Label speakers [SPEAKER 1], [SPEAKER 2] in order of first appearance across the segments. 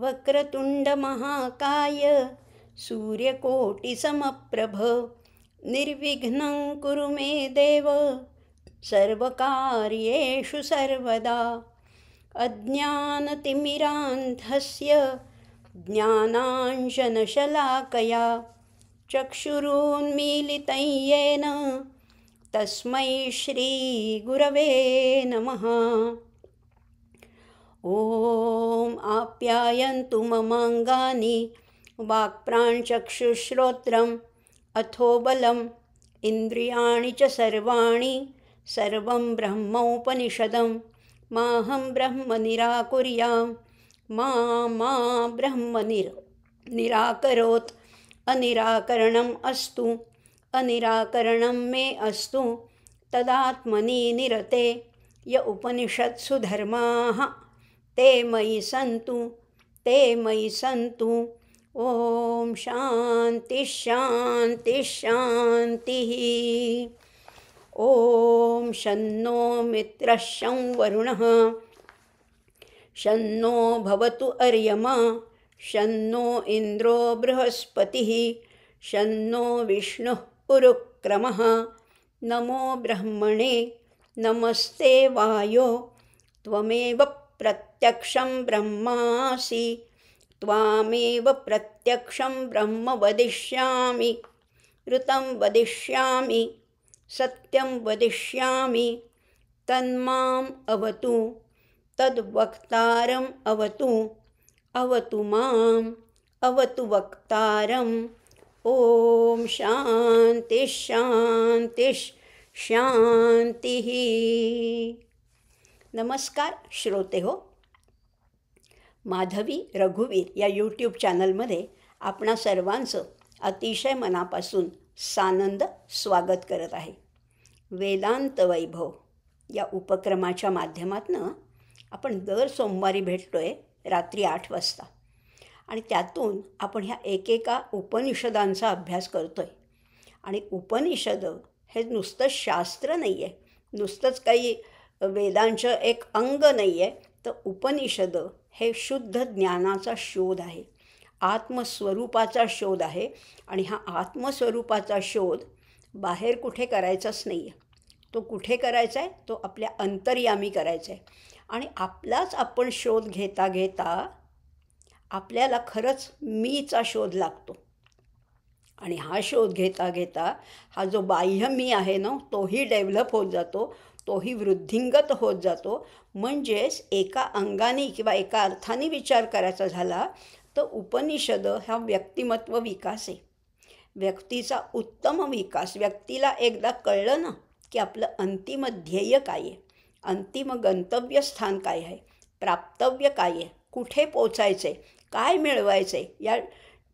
[SPEAKER 1] वक्रतुंड महाकाय सूर्यकोटिसमप्रभ निर्विघ्नं कुरु मे देव सर्वकार्येषु सर्वदा। अज्ञानतिमिरान्धस्य ज्ञानाञ्जनशलाकया चक्षुरुन्मीलितं येन तस्मै श्रीगुरवे नमः। ॐ आप्यायन्तु ममाङ्गानि वाक्प्राणचक्षुश्रोत्रम् अथो बलम् इन्द्रियाणि च सर्वाणि सर्वं ब्रह्मोपनिषदं माहं ब्रह्म निराकुर्यां मा ब्रह्म निराकरोत्। अनिराकरणम् अस्तु अनिराकरणं मे अस्तु तदात्मनि निरते। य उपनिषत्सु धर्माः ते मयि सन्तु। ॐ शान्ति शान्ति शान्तिः। ॐ शन्नो मित्रः शं वरुणः शन्नो भवतु अर्यमा शन्नो इन्द्रो बृहस्पतिः शन्नो विष्णुः उरुक्रमः। नमो ब्रह्मणे नमस्ते वायो त्वमेव प्रत्यक्षं ब्रह्मासि त्वामेव प्रत्यक्षं ब्रह्म वदिष्यामि ऋतं वदिष्यामि सत्यं वदिष्यामि तन्माम् अवतु तद्वक्तारम् अवतु माम् अवतु वक्तारम्। ॐ शान्ति शान्ति शान्तिः। नमस्कार श्रोते हो, माधवी रघुवीर या यूट्यूब चॅनलमध्ये आपणा सर्वांचं अतिशय मनापासून सानंद स्वागत करत आहे। वेदांत वैभव या उपक्रमाच्या माध्यमातून आपण दर सोमवारी भेटतोय रात्री 8 वाजता आणि त्यातून आपण ह्या एकेका उपनिषदांचा अभ्यास करतोय। आणि उपनिषद हे नुसतं शास्त्र नाही आहे, नुसतंच काही वेदांचं एक अंग नाही आहे, तर उपनिषद हे शुद्ध ज्ञानाचा शोध आहे, आत्मस्वरूपाचा शोध आहे। आणि हा आत्मस्वरूपाचा शोध बाहेर कुठे करायचाच नाही आहे, तो कुठे करायचा आहे, तो आपल्या अंतर्यामी करायचा आहे। आणि आपलाच आपण शोध घेता घेता आपल्याला खरंच मीचा शोध लागतो। आणि हा शोध घेता घेता हा जो बाह्य मी आहे ना, तोही डेव्हलप होत जातो, तोही वृद्धिंगत होत जातो। म्हणजेच एका अंगाने किंवा एका अर्थाने विचार करायचा झाला तर उपनिषद हा व्यक्तिमत्व विकास आहे, व्यक्तीचा उत्तम विकास। व्यक्तीला एकदा कळलं ना की आपलं अंतिम ध्येय काय आहे, अंतिम गंतव्यस्थान काय आहे, प्राप्तव्य काय आहे, कुठे पोचायचं आहे, काय मिळवायचं आहे। या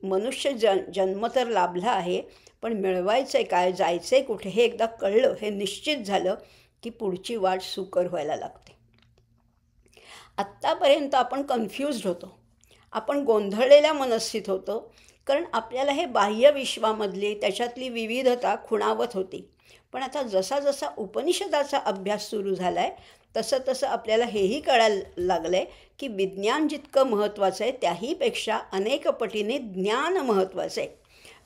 [SPEAKER 1] मनुष्य जन्म तर लाभला आहे, पण मिळवायचं आहे काय, जायचं आहे कुठे, हे एकदा कळलं, हे निश्चित झालं की पुढची वाट सुकर व्हायला लागते। आत्तापर्यंत आपण कन्फ्यूज्ड होतो, आपण गोंधळलेल्या मनस्थित होतो, कारण आपल्याला हे बाह्य विश्वामधली त्याच्यातली विविधता खुणावत होती। पण आता जसा जसा उपनिषदाचा अभ्यास सुरू झाला आहे तसं तसं आपल्याला हेही कळायला लागलं आहे की विज्ञान जितकं महत्त्वाचं आहे त्याहीपेक्षा अनेक पटीने ज्ञान महत्त्वाचं आहे।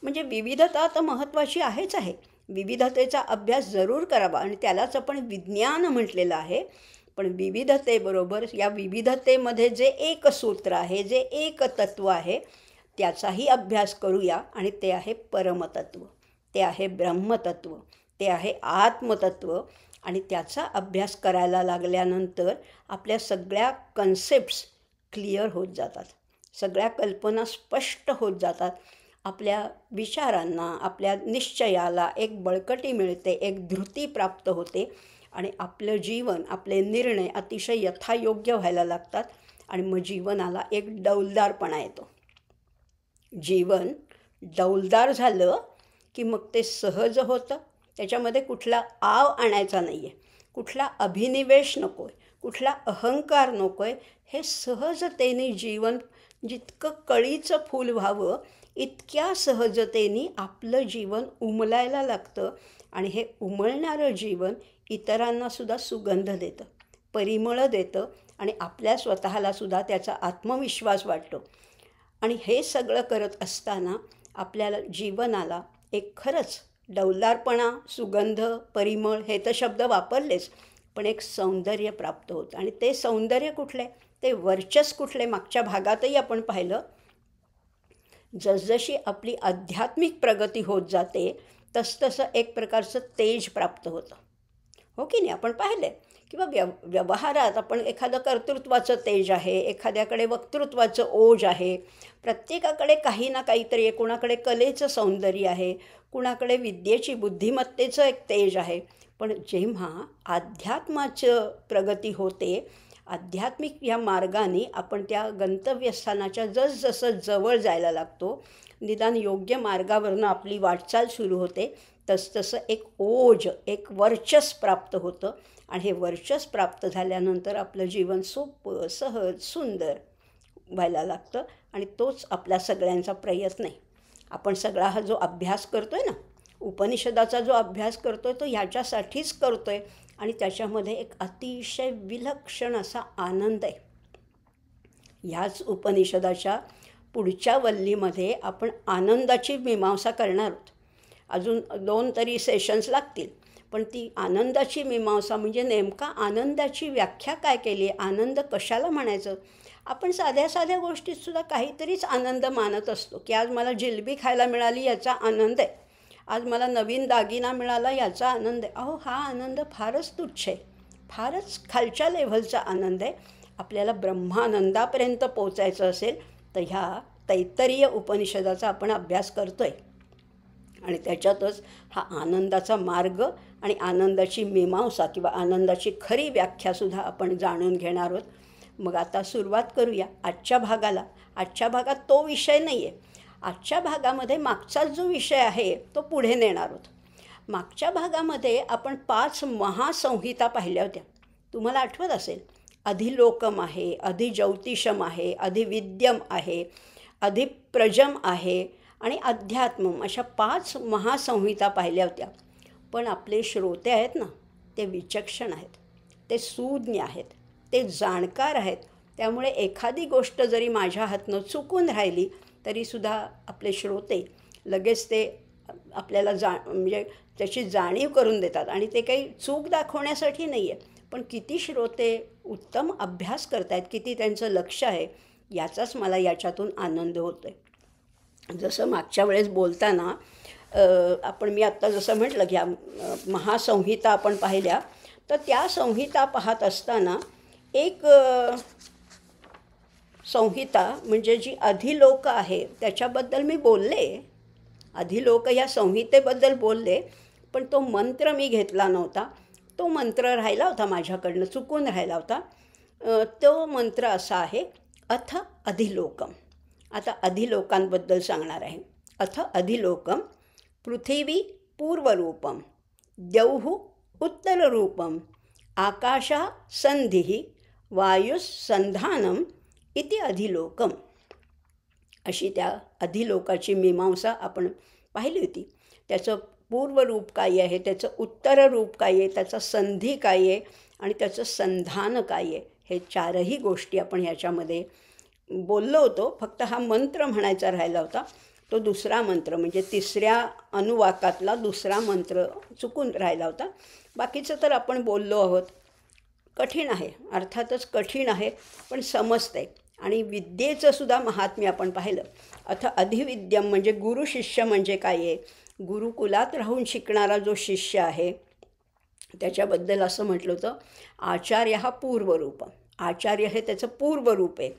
[SPEAKER 1] म्हणजे विविधता तर महत्त्वाची आहेच आहे, विविधतेचा अभ्यास जरूर करावा आणि त्यालाच आपण विज्ञान म्हटलेलं आहे। पण विविधतेबरोबर या विविधतेमध्ये जे एक सूत्र आहे, जे एक तत्त्व आहे, त्याचाही अभ्यास करूया। आणि ते आहे परमतत्व, ते आहे ब्रह्मतत्व, ते आहे आत्मतत्व। आणि त्याचा अभ्यास करायला लागल्यानंतर आपल्या सगळ्या कन्सेप्ट्स क्लिअर होत जातात, सगळ्या कल्पना स्पष्ट होत जातात। आपल्या विचारांना, आपल्या निश्चयाला एक बळकटी मिळते, एक धृती प्राप्त होते आणि आपलं जीवन, आपले निर्णय अतिशय यथायोग्य व्हायला लागतात। आणि मग जीवनाला एक डौलदारपणा येतो। जीवन डौलदार झालं की मग ते सहज होतं, त्याच्यामध्ये कुठला आव आणायचा नाही आहे, कुठला अभिनिवेश नको आहे, कुठला अहंकार नको आहे। हे सहजतेने जीवन जितकं कळीचं फूल व्हावं इतक्या सहजतेने आपलं जीवन उमलायला लागतं। आणि हे उमलणारं जीवन इतरांनासुद्धा सुगंध देतं, परिमळ देतं आणि आपल्या स्वतःला सुद्धा त्याचा आत्मविश्वास वाटतो. आणि हे सगळं करत असताना आपल्याला जीवनाला एक खरंच डौलारपणा, सुगंध, परिमळ हे तर शब्द वापरलेच, पण एक सौंदर्य प्राप्त होतं. आणि ते सौंदर्य कुठले, ते वर्चस कुठले, मागच्या भागातही आपण पाहिलं. जसजशी आपली आध्यात्मिक प्रगती होत जाते तसतसं एक प्रकारचं तेज प्राप्त होतं, हो की नाही. आपण पाहिलं किंवा व्यवहारात आपण एखादं कर्तृत्वाचं तेज आहे, एखाद्याकडे वक्तृत्वाचं ओज आहे, प्रत्येकाकडे काही ना काहीतरी आहे. कुणाकडे कलेचं सौंदर्य आहे, कुणाकडे विद्येची, बुद्धिमत्तेचं एक तेज आहे. पण जेव्हा अध्यात्माचं प्रगती होते, आध्यात्मिक या मार्गाने आपण त्या गंतव्यस्थानाच्या जसजसं जवळ जायला लागतो, निदान योग्य मार्गावरनं आपली वाटचाल सुरू होते, तसतसं एक ओज, एक वर्चस प्राप्त होतं. आणि हे वर्चस प्राप्त झाल्यानंतर आपलं जीवन सोपं, सहज, सुंदर व्हायला लागतं. आणि तोच आपल्या सगळ्यांचा प्रयत्न आहे. आपण सगळा हा जो अभ्यास करतो आहे ना, उपनिषदाचा जो अभ्यास करतो आहे तो ह्याच्यासाठीच करतो आहे. आणि त्याच्यामध्ये एक अतिशय विलक्षण असा आनंद आहे. ह्याच उपनिषदाच्या पुढच्या वल्लीमध्ये आपण आनंदाची मीमांसा करणार आहोत. अजून 2 तरी सेशन्स लागतील. पण ती आनंदाची मीमांसा म्हणजे नेमका आनंदाची व्याख्या काय केली आहे, आनंद कशाला म्हणायचं. आपण साध्या साध्या गोष्टीतसुद्धा काहीतरीच आनंद मानत असतो, की आज मला जिलबी खायला मिळाली याचा आनंद आहे, आज मला नवीन दागिना मिळाला याचा आनंद आहे. अहो, हा आनंद फारच तुच्छ आहे, फारच खालच्या लेव्हलचा आनंद आहे. आपल्याला ब्रह्मानंदापर्यंत पोचायचं असेल तर ह्या तैत्तरीय उपनिषदाचा आपण अभ्यास करतो आहे. आणि त्याच्यातच हा आनंदाचा मार्ग आणि आनंदाची मीमांसा किंवा आनंदाची खरी व्याख्यासुद्धा आपण जाणून घेणार आहोत. मग आता सुरुवात करूया आजच्या भागाला. आजच्या भागात तो विषय नाही आहे. आजच्या भागामध्ये मागचाच जो विषय आहे तो पुढे नेणार आहोत. मागच्या भागामध्ये आपण 5 महासंहिता पाहिल्या होत्या. तुम्हाला आठवत असेल, अधिलोकम आहे, अधिज्योतिषम आहे, अधिविद्यम आहे, अधिप्रजम आहे आणि अध्यात्मम, अशा 5 महासंहिता पाहिल्या होत्या. पण आपले श्रोते आहेत ना, ते विचक्षण आहेत, ते सुज्ञ आहेत, ते जाणकार आहेत. त्यामुळे एखादी गोष्ट जरी माझ्या हातनं चुकून राहिली तरीसुद्धा आपले श्रोते लगेच ते आपल्याला म्हणजे त्याची जाणीव करून देतात. आणि ते काही चूक दाखवण्यासाठी नाही आहे, पण किती श्रोते उत्तम अभ्यास करत आहेत, किती त्यांचं लक्ष आहे, याचाच मला याच्यातून आनंद होतो आहे. जसं मागच्या वेळेस बोलताना मी आत्ता जसं म्हटलं की महासंहिता आपण पाहिल्या, तर त्या संहिता पाहत असताना एक संहिता म्हणजे जी अधिलोक आहे त्याच्याबद्दल मी बोलले. अधिलोक या संहितेबद्दल बोलले, पण तो मंत्र मी घेतला नव्हता. तो मंत्र राहिला होता माझ्याकडनं, चुकून राहिला होता. तो मंत्र असा आहे, अथ अधिलोकम. आता अधिलोकांबद्दल सांगणार आहे. अथ अधिलोकम पृथिवी पूर्वरूपम, द्यौः उत्तररूपम, आकाशः संधिः, वायुस्संधानम इति अधिलोकम. अशी त्या अधिलोकाची मीमांसा आपण पाहिली होती. त्याचं पूर्वरूप काय आहे, त्याचं उत्तररूप काय आहे, त्याचा संधी काय आहे आणि त्याचं संधान काय आहे, हे 4ही गोष्टी आपण ह्याच्यामध्ये बोललो होतो. फक्त हा मंत्र म्हणायचा राहिला होता. तो दुसरा मंत्र म्हणजे 3ऱ्या अनुवाकातला दुसरा मंत्र चुकून राहिला होता. बाकीचं तर आपण बोललो आहोत. कठीण आहे, अर्थातच कठीण आहे, पण समजतंय. आणि विद्येचं सुद्धा महात्म्य आपण पाहिलं. अथ अधिविद्यम म्हणजे गुरुशिष्य म्हणजे काय आहे, गुरुकुलात राहून शिकणारा जो शिष्य आहे त्याच्याबद्दल असं म्हटलं होतं, आचार्य हा पूर्वरूपम. आचार्य हे त्याचं पूर्वरूप आहे.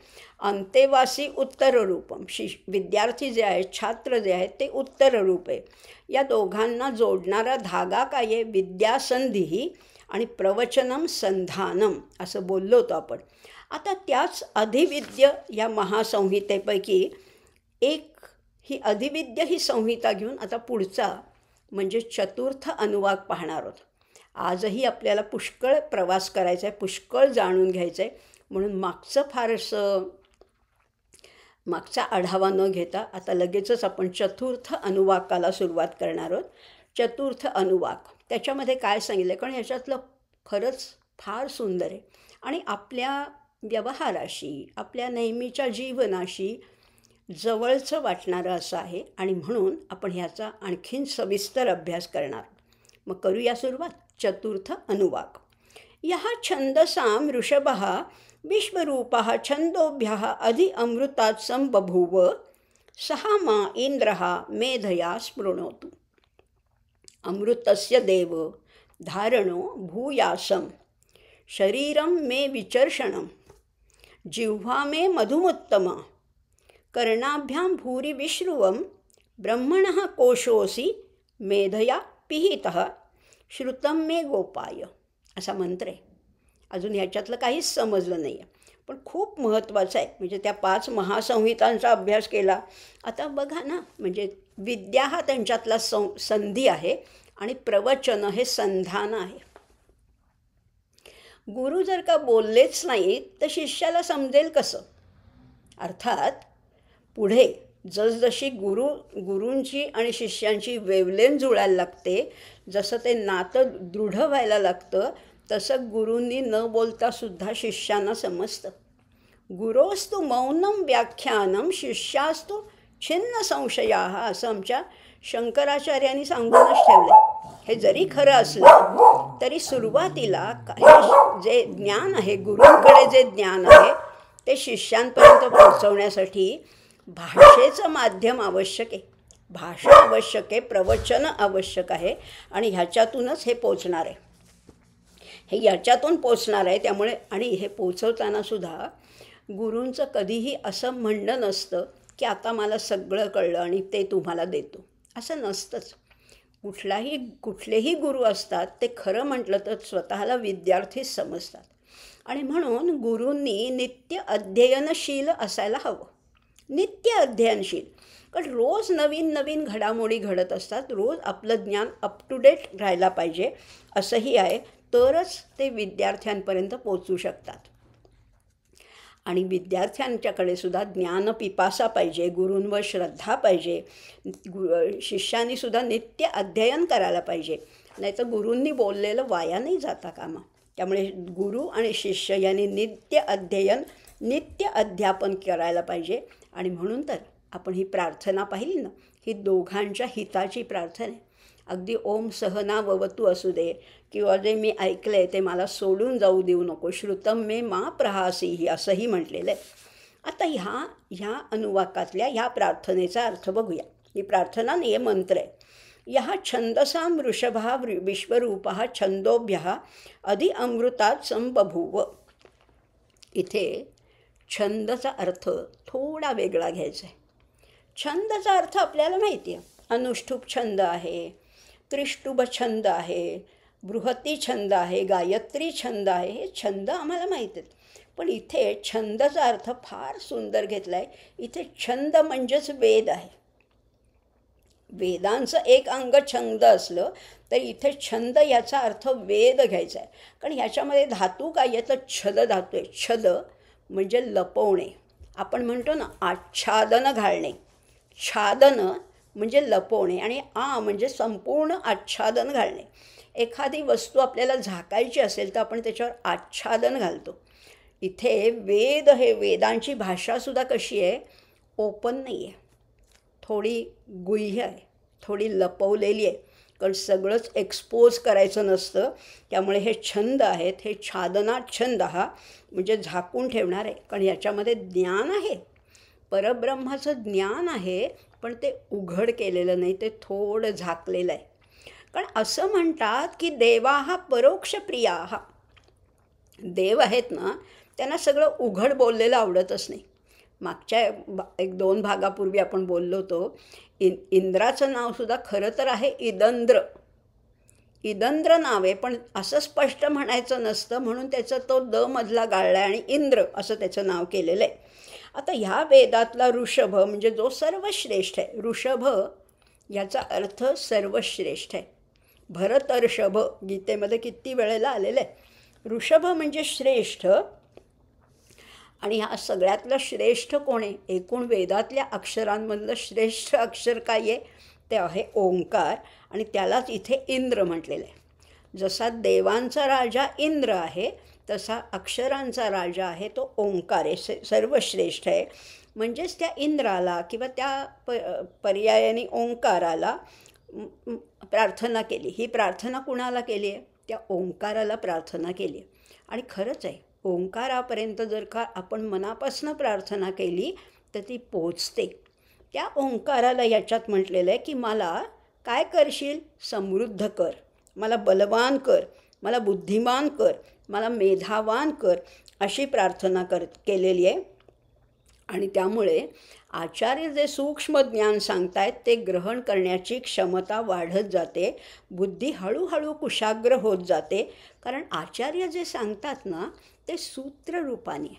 [SPEAKER 1] अंतेवासी उत्तररूपम. विद्यार्थी जे आहेत, छात्र जे आहेत, ते उत्तररूप आहे. या दोघांना जोडणारा धागा काय आहे, विद्यासंधी आणि प्रवचनम संधानम असं बोललो होतो आपण. आता त्याच अधिविद्य या महासंहितेपैकी एक ही अधिविद्य ही संहिता घेऊन आता पुढचा म्हणजे चतुर्थ अनुवाक पाहणार आहोत. आजही आपल्याला पुष्कळ प्रवास करायचा आहे, पुष्कळ जाणून घ्यायचं आहे. म्हणून मागचा आढावा न घेता आता लगेचच आपण चतुर्थ अनुवाकाला सुरुवात करणार आहोत. चतुर्थ अनुवाक त्याच्यामध्ये काय सांगितलं, कारण ह्याच्यातलं खरंच फार सुंदर आहे. आणि आपल्या व्यवहाराशी, आपल्या नेहमीच्या जीवनाशी जवळचं वाटणारं असं आहे आणि म्हणून आपण ह्याचा आणखीन सविस्तर अभ्यास करणार. मग करूया सुरुवात. चतुर्थ अनुवाक. यः छन्दसां वृषभः विश्वरूपः छन्दोभ्यः अधि अमृतात् संबभूव सः मा इन्द्रः मेधया स्पृणोतु. अमृतस्य देव धारणो भूयासं शरीरं मे विचर्षणं जिह्वा मे मधुमुत्तम कर्णाभ्यां भूरि विश्रुवं ब्रह्मणः कोशोऽसि मेधया पिहितः श्रुतं मे गोपाय. असा मंत्र आहे. अजून ह्याच्यातलं काहीच समजलं नाही आहे, पण खूप महत्त्वाचं आहे. म्हणजे त्या 5 महासंहितांचा अभ्यास केला. आता बघा ना, म्हणजे विद्या हा त्यांच्यातला संधी आहे आणि प्रवचन हे संधान आहे. गुरु जर का बोललेच नाहीत तर शिष्याला समजेल कसं? अर्थात पुढे जसजशी गुरूंची आणि शिष्यांची वेवलेन जुळायला लागते, जसं ते नातं दृढ व्हायला लागतं, तसं गुरूंनी न बोलतासुद्धा शिष्यांना समजतं. गुरोस्तु मौनम व्याख्यानम शिष्यास्तु छिन्न संशयाः असं आमच्या शंकराचार्यांनी सांगूनच ठेवलं. हे जरी खरं असलं तरी सुरुवातीला हे जे ज्ञान आहे, गुरूंकडे जे ज्ञान आहे ते शिष्यांपर्यंत पोहोचवण्यासाठी भाषेचं माध्यम आवश्यक आहे. भाषा आवश्यक आहे, प्रवचन आवश्यक आहे आणि ह्याच्यातूनच हे पोचणार आहे. हे याच्यातून पोचणार आहे. त्यामुळे आणि हे पोचवतानासुद्धा गुरूंचं कधीही असं म्हणणं नसतं की आता मला सगळं कळलं आणि ते तुम्हाला देतो, असं नसतंच. कुठलेही गुरु असतात ते खरं म्हटलं तर स्वतःला विद्यार्थीच समजतात आणि म्हणून गुरूंनी नित्य अध्ययनशील असायला हवं. नित्य अध्ययनशील, कारण रोज नवीन नवीन घडामोडी घडत असतात. रोज आपलं ज्ञान अप टू डेट राहायला पाहिजे असंही आहे, तरच ते विद्यार्थ्यांपर्यंत पोचू शकतात. आणि विद्यार्थ्यांच्याकडे सुद्धा ज्ञानपिपासा पाहिजे, गुरूंवर श्रद्धा पाहिजे. शिष्यांनीसुद्धा नित्य अध्ययन करायला पाहिजे, नाहीतर गुरूंनी बोललेलं वाया नाही जाता कामा. त्यामुळे गुरु आणि शिष्य यांनी नित्य अध्ययन, नित्य अध्यापन करायला पाहिजे. आणि म्हणून तर आपण ही प्रार्थना पाहिली ना, ही दोघांच्या हिताची प्रार्थना आहे. अगदी ओम सहना ववतु असू दे किंवा जे मी ऐकलं आहे ते मला सोडून जाऊ देऊ नको, श्रुतम मे मा प्रहासीही असंही म्हटलेलं आहे. आता ह्या अनुवाकातल्या ह्या प्रार्थनेचा अर्थ बघूया. ही प्रार्थना नाही आहे, मंत्र आहे. यः छन्दसां वृषभः विश्वरूपः छन्दोभ्यः अधि अमृतात् संबभूव. इथे छंदचा अर्थ थोडा वेगळा घ्यायचा आहे. छंदचा अर्थ आपल्याला माहिती आहे, अनुष्ठुप छंद आहे, त्रिष्टुभ छंद आहे, बृहती छंद आहे, गायत्री छंद आहे. हे छंद आम्हाला माहीत आहेत. पण इथे छंदचा अर्थ फार सुंदर घेतला आहे. इथे छंद म्हणजेच वेद आहे. वेदांचं एक अंग छंद असलं तर इथे छंद याचा अर्थ वेद घ्यायचा आहे. कारण ह्याच्यामध्ये धातू काय आहे तर छद धातू आहे. छद म्हणजे लपवणे. आपण म्हणतो ना आच्छादन घालणे. छादन म्हणजे लपवणे आणि म्हणजे संपूर्ण आच्छादन घालणे. एखादी वस्तू आपल्याला झाकायची असेल तर आपण त्याच्यावर आच्छादन घालतो. इथे वेद, हे वेदांची भाषासुद्धा कशी आहे, ओपन नाही आहे, थोडी गुह्य आहे, थोडी लपवलेली आहे. कारण सगळंच एक्सपोज करायचं नसतं. त्यामुळे हे छंद आहेत, हे छादनात छंद हा म्हणजे झाकून ठेवणार आहे. कारण याच्यामध्ये ज्ञान आहे, परब्रह्माचं ज्ञान आहे, पण ते उघड केलेलं नाही, ते थोडं झाकलेलं आहे. कारण असं म्हणतात की देवाः परोक्ष प्रियाः. देव आहेत ना, त्यांना सगळं उघड बोललेलं आवडतच नाही. मागच्या 1-2 भागापूर्वी आपण बोललो होतो, इंद्राचं नावसुद्धा खरं तर आहे इदंद्र. इदंद्र नाव आहे, पण असं स्पष्ट म्हणायचं नसतं म्हणून त्याचं तो द मधला गाळला आहे आणि इंद्र असं त्याचं नाव केलेलं आहे. आता ह्या वेदातला ऋषभ म्हणजे जो सर्वश्रेष्ठ आहे. ऋषभ याचा अर्थ सर्वश्रेष्ठ आहे. भरतर्षभ गीतेमध्ये किती वेळेला आलेलं आहे. ऋषभ म्हणजे श्रेष्ठ. आणि ह्या सगळ्यातलं श्रेष्ठ कोण आहे? एकूण वेदातल्या अक्षरांमधलं श्रेष्ठ अक्षर काय आहे? ते आहे ओंकार. आणि त्यालाच इथे इंद्र म्हटलेलं आहे. जसा देवांचा राजा इंद्र आहे तसा अक्षरांचा राजा आहे तो ओंकार आहे, सर्वश्रेष्ठ आहे. म्हणजेच त्या इंद्राला किंवा त्या पर्यायाने ओंकाराला प्रार्थना केली. ही प्रार्थना कुणाला केली आहे? त्या ओंकाराला प्रार्थना केली आहे. आणि खरंच आहे, ओंकारापर्यंत जर का आपण मनापासून प्रार्थना केली तर ती पोचते. त्या ओंकाराला याच्यात म्हटलेलं आहे की मला काय करशील? समृद्ध कर, मला बलवान कर, मला बुद्धिमान कर, मला मेधावान कर, अशी प्रार्थना केलेली आहे. आणि त्यामुळे आचार्य जे सूक्ष्म ज्ञान सांगतायत ते ग्रहण करण्याची क्षमता वाढत जाते, बुद्धी हळूहळू कुशाग्र होत जाते. कारण आचार्य जे सांगतात ना ते सूत्ररूपाने,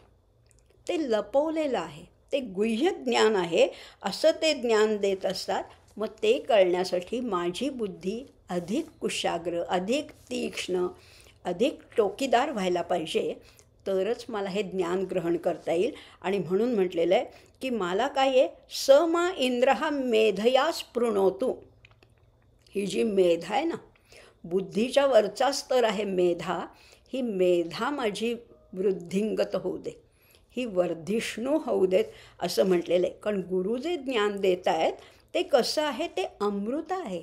[SPEAKER 1] ते लपवलेलं आहे, ते गुह्य ज्ञान आहे असं ते ज्ञान देत असतात. मग ते कळण्यासाठी माझी बुद्धी अधिक कुशाग्र, अधिक तीक्ष्ण, अधिक टोकीदार व्हायला पाहिजे, तरच मला हे ज्ञान ग्रहण करता येईल. आणि म्हणून म्हटलेलं आहे की मला काय आहे, स मा इंद्र मेधया स्पृणोतु. ही जी मेधा आहे ना, बुद्धीच्या वरचा स्तर आहे मेधा, ही मेधा माझी वृद्धिंगत होऊ दे, ही वर्धिष्णू होऊ देत असं म्हटलेलं आहे. कारण गुरु जे ज्ञान देत आहेत ते कसं आहे, ते अमृत आहे.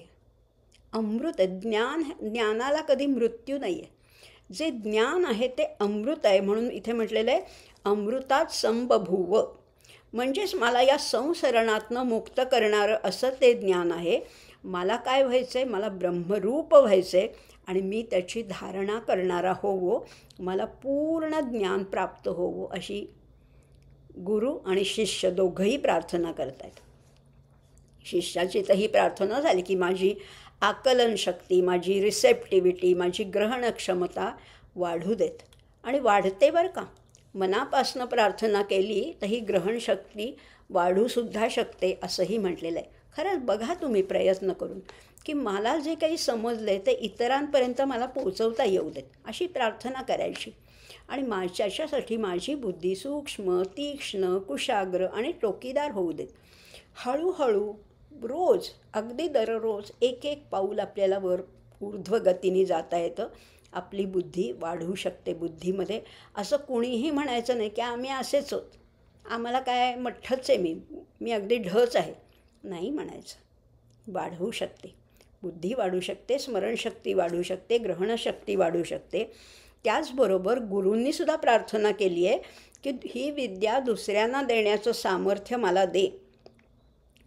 [SPEAKER 1] अमृत आहे ज्ञानाला कधी मृत्यू नाही आहे. जे ज्ञान आहे ते अमृत आहे. म्हणून इथे म्हटलेलं आहे अमृतात संबभूव. म्हणजेच मला या संसरणातनं मुक्त करणारं असं ते ज्ञान आहे. मला काय व्हायचं आहे? मला ब्रह्मरूप व्हायचं आहे आणि मी त्याची धारणा करणारा होवो, मला पूर्ण ज्ञान प्राप्त होवो, अशी गुरु आणि शिष्य दोघंही प्रार्थना करत आहेत. शिष्याची तर ही प्रार्थना झाली की माझी आकलन शक्ती, माझी रिसेप्टिव्हिटी, माझी ग्रहण क्षमता वाढू देत. आणि वाढते बरं का. मनापासनं प्रार्थना केली तर ही ग्रहणशक्ती वाढूसुद्धा शकते असंही म्हटलेलं आहे. खरंच बघा तुम्ही प्रयत्न करून की मला जे काही समजलं आहे ते इतरांपर्यंत मला पोचवता येऊ देत, अशी प्रार्थना करायची. आणि त्याच्यासाठी माझी बुद्धी सूक्ष्म, तीक्ष्ण, कुशाग्र आणि टोकीदार होऊ देत. हळूहळू रोज, अगदी दररोज एक एक पाऊल आपल्याला ऊर्ध्वगतीने जाता येतं. आपली बुद्धी वाढू शकते. बुद्धीमध्ये असं कुणीही म्हणायचं नाही की आम्ही असेच होत, आम्हाला काय मठ्ठच आहे, मी अगदी ढच आहे, नाही म्हणायचं. वाढवू शकते, बुद्धी वाढू शकते, स्मरणशक्ती वाढू शकते, ग्रहणशक्ती वाढू शकते. त्याचबरोबर गुरूंनीसुद्धा प्रार्थना केली आहे की ही विद्या दुसऱ्यांना देण्याचं सामर्थ्य मला दे.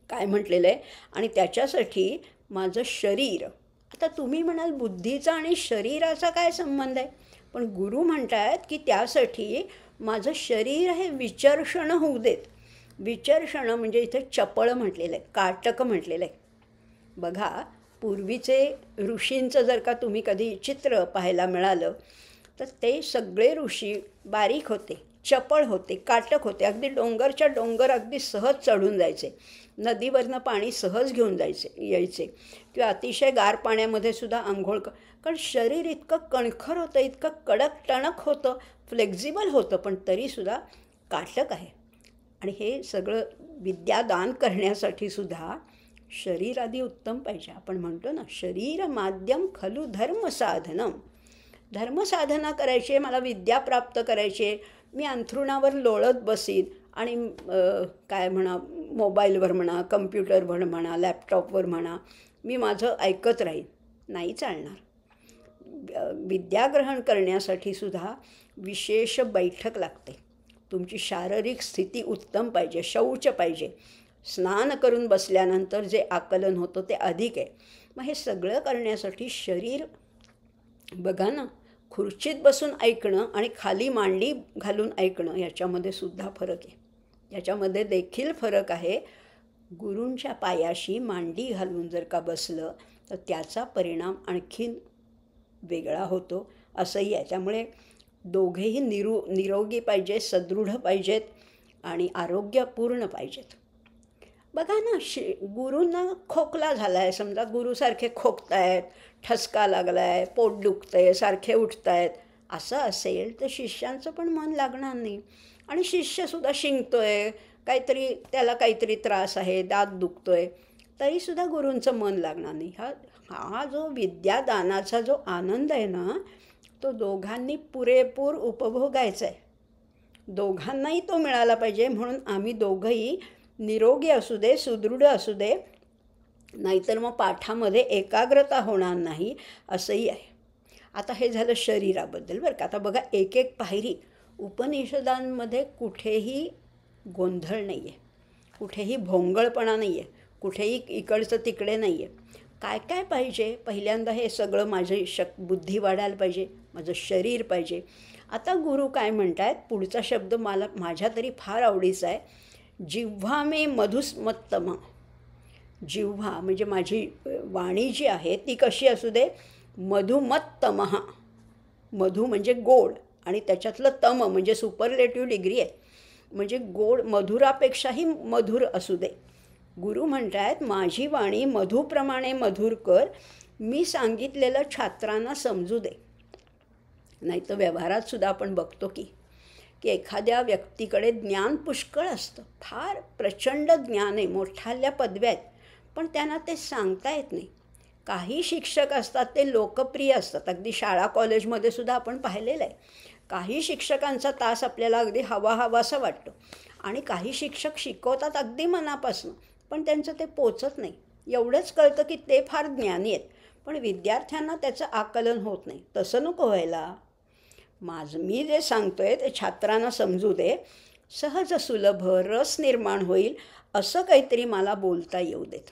[SPEAKER 1] काय म्हटलेलं आहे? आणि त्याच्यासाठी माझं शरीर, आता तुम्ही म्हणाल बुद्धीचा आणि शरीराचा काय संबंध आहे? पण गुरु म्हणतात की त्यासाठी माझं शरीर हे विचर्षण होऊ देत. विचर्षण म्हणजे इथे चपळ म्हटलेलं आहे, काटक म्हटलेलं आहे. बघा, पूर्वीचे ऋषींचं जर का तुम्ही कधी चित्र पाहायला मिळालं तर ते सगळे ऋषी बारीक होते, चपळ होते, काटक होते. अगदी डोंगरच्या डोंगर अगदी सहज चढून जायचे, नदीवरनं पाणी सहज घेऊन यायचे किंवा अतिशय गार पाण्यामध्ये सुद्धा आंघोळ कारण शरीर इतकं कणखर होतं, इतकं कडक टणक होतं, फ्लेक्झिबल होतं, पण तरीसुद्धा काटक आहे. आणि हे सगळं विद्यादान करण्यासाठी सुद्धा शरीर आधी उत्तम पाहिजे. आपण म्हणतो ना, शरीर माध्यम खलु धर्मसाधनम. धर्मसाधना करायची आहे, मला विद्या प्राप्त करायची आहे, मी अंथरुणावर लोळत बसीन आणि काय म्हणा, मोबाईलवर म्हणा, कम्प्युटरवर म्हणा, लॅपटॉपवर म्हणा, मी माझं ऐकत राहीन, नाही चालणार. विद्याग्रहण करण्यासाठी सुद्धा विशेष बैठक लागते. तुमची शारीरिक स्थिती उत्तम पाहिजे, शौच पाहिजे. स्नान करून बसल्यानंतर जे आकलन होतं ते अधिक आहे. मग हे सगळं करण्यासाठी शरीर, बघा ना, खुर्चीत बसून ऐकणं आणि खाली मांडी घालून ऐकणं याच्यामध्ये सुद्धा फरक आहे. याच्यामध्ये देखील फरक आहे. गुरूंच्या पायाशी मांडी घालून जर का बसलं तर त्याचा परिणाम आणखीन वेगळा होतो असंही आहे. त्यामुळे दोघेही निरोगी पाहिजेत, सदृढ पाहिजेत आणि आरोग्यपूर्ण पाहिजेत. बघा ना, गुरूंना खोकला झाला आहे, समजा गुरुसारखे खोकत आहेत, ठसका लागला आहे, पोट दुखतं आहे, सारखे उठत आहेत, असं असेल तर शिष्यांचं पण मन लागणार नाही. आणि शिष्यसुद्धा शिंकतो आहे, त्याला काहीतरी त्रास आहे, दात दुखतो आहे, तरीसुद्धा गुरूंचं मन लागणार नाही. हा जो विद्यादानाचा जो आनंद आहे ना, तो दोघांनी पुरेपूर उपभोगायचा आहे. दोघांनाही तो मिळाला पाहिजे, म्हणून आम्ही दोघंही निरोगी असू दे, सुदृढ असू दे, नाहीतर मग पाठामध्ये एकाग्रता होणार नाही, असंही आहे. आता हे झालं शरीराबद्दल बरं का. आता बघा, एक एक पायरी उपनिषदांमध्ये कुठेही गोंधळ नाही आहे, कुठेही भोंगळपणा नाही आहे, कुठेही इकडचं तिकडे नाही आहे. काय काय पाहिजे? पहिल्यांदा हे सगळं माझी बुद्धी वाढायला पाहिजे, माझं शरीर पाहिजे. आता गुरु काय म्हणत आहेत, पुढचा शब्द माझ्या तरी फार आवडीचा आहे. जिव्हा मे मधुस्मत्तम. जिव्हा म्हणजे माझी वाणी जी आहे ती कशी असू दे, मधुमत्तम. मधु म्हणजे गोड, आणि त्याच्यातलं तम म्हणजे सुपरलेटिव्ह डिग्री आहे, म्हणजे गोड, मधुरापेक्षाही मधुर असू दे. गुरु म्हणत आहेत, माझी वाणी मधुप्रमाणे मधुर कर, मी सांगितलेलं छात्रांना समजू दे. नाही तर व्यवहारात सुद्धा आपण बघतो की एखाद्या व्यक्तीकडे ज्ञान पुष्कळ असतं, फार प्रचंड ज्ञान आहे, मोठाल्या पदव्या आहेत, पण त्यांना ते सांगता येत नाही. काही शिक्षक असतात ते लोकप्रिय असतात, अगदी शाळा कॉलेजमध्ये सुद्धा आपण पाहिलेलं आहे. काही शिक्षकांचा तास आपल्याला अगदी हवासा वाटतो, आणि काही शिक्षक शिकवतात अगदी मनापासून, पण त्यांचं ते पोचत नाही. एवढंच कळतं की ते फार ज्ञानी आहेत, पण विद्यार्थ्यांना त्याचं आकलन होत नाही. तसं नको व्हायला. मी जे सांगतोय ते छात्रांना समजू दे, सहज सुलभ रस निर्माण होईल असं काहीतरी मला बोलता येऊ देत.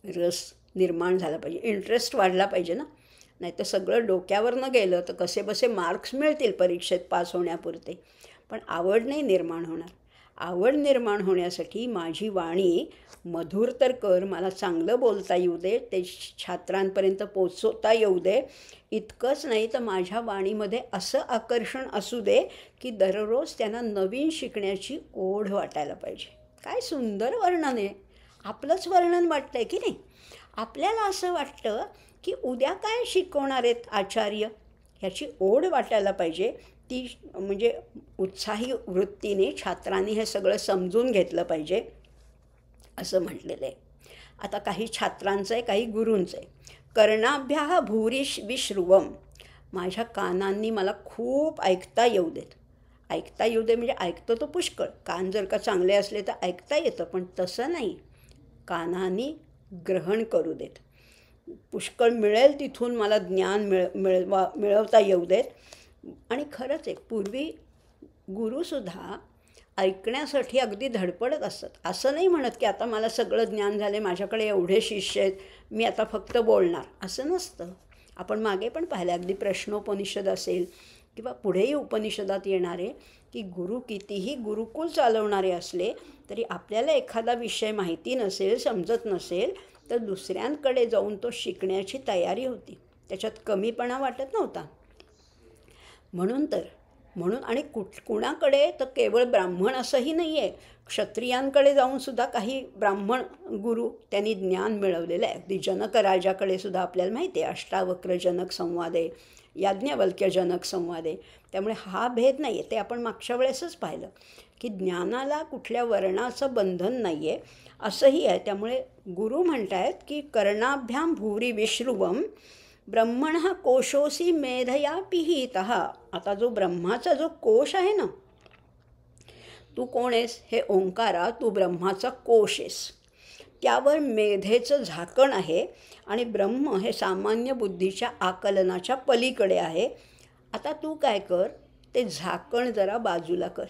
[SPEAKER 1] रस निर्माण झाला पाहिजे, इंटरेस्ट वाढला पाहिजे ना, नाही तर सगळं डोक्यावर न गेलं तर कसे बसे मार्क्स मिळतील परीक्षेत पास होण्यापुरते, पण आवड नाही निर्माण होणार. आवड निर्माण होण्यासाठी माझी वाणी मधुर तर कर, मला चांगलं बोलता येऊ दे, ते छात्रांपर्यंत पोचवता येऊ दे. इतकंच नाही तर माझ्या वाणीमध्ये असं आकर्षण असू दे की दररोज त्यांना नवीन शिकण्याची ओढ वाटायला पाहिजे. काय सुंदर वर्णन आहे, आपलंच वर्णन वाटतं आहे की नाही. आपल्याला असं वाटतं की उद्या काय शिकवणार आहेत आचार्य, ह्याची ओढ वाटायला पाहिजे. ती म्हणजे उत्साही वृत्तीने छात्रांनी हे सगळं समजून घेतलं पाहिजे असं म्हटलेलं आहे. आता काही छात्रांचं आहे, काही गुरूंचं आहे. कर्णाभ्याः भूरिश विश्रुवम. माझ्या कानांनी मला खूप ऐकता येऊ देत. ऐकता येऊ दे म्हणजे ऐकतो तो पुष्कळ, कान जर का चांगले असले तर ऐकता येतं, पण तसं नाही. कानांनी ग्रहण करू देत, पुष्कळ मिळेल तिथून मला ज्ञान मिळवता येऊ देत. आणि खरंच आहे, पूर्वी गुरुसुद्धा ऐकण्यासाठी अगदी धडपडत असतात. असं नाही म्हणत की आता मला सगळं ज्ञान झाले, माझ्याकडे एवढे शिष्य आहेत, मी आता फक्त बोलणार, असं नसतं. आपण मागे पण पाहिलं, अगदी प्रश्नोपनिषद असेल किंवा पुढेही उपनिषदात येणारे, की गुरु कितीही गुरुकुल चालवणारे असले तरी आपल्याला एखादा विषय माहिती नसेल, समजत नसेल, तर दुसऱ्यांकडे जाऊन तो शिकण्याची तयारी होती, त्याच्यात कमीपणा वाटत नव्हता. म्हणून आणि कुणाकडे तर केवळ ब्राह्मण असंही नाही आहे, क्षत्रियांकडे जाऊनसुद्धा काही ब्राह्मण गुरु त्यांनी ज्ञान मिळवलेलं आहे. अगदी जनक राजाकडे सुद्धा आपल्याला माहिती आहे, अष्टावक्र जनक संवाद आहे, याज्ञवल्क्य जनक संवाद आहे. त्यामुळे हा भेद नाही आहे, ते आपण मागच्या वेळेसच पाहिलं की ज्ञानाला कुठल्या वर्णाचं बंधन नाही आहे असंही आहे. त्यामुळे गुरु म्हणत आहेत की कर्णाभ्याम भूरी विश्रुवम ब्रह्मणः कोशोसी मेधया पिहितः. आता जो ब्रह्माचा जो कोश आहे ना, तू कोण आहेस? हे ओंकारा, तू ब्रह्माचा कोश आहेस. त्यावर मेधेचं झाकण आहे, आणि ब्रह्म हे सामान्य बुद्धीच्या आकलनाच्या पलीकडे आहे. आता तू काय कर, ते झाकण जरा बाजूला कर.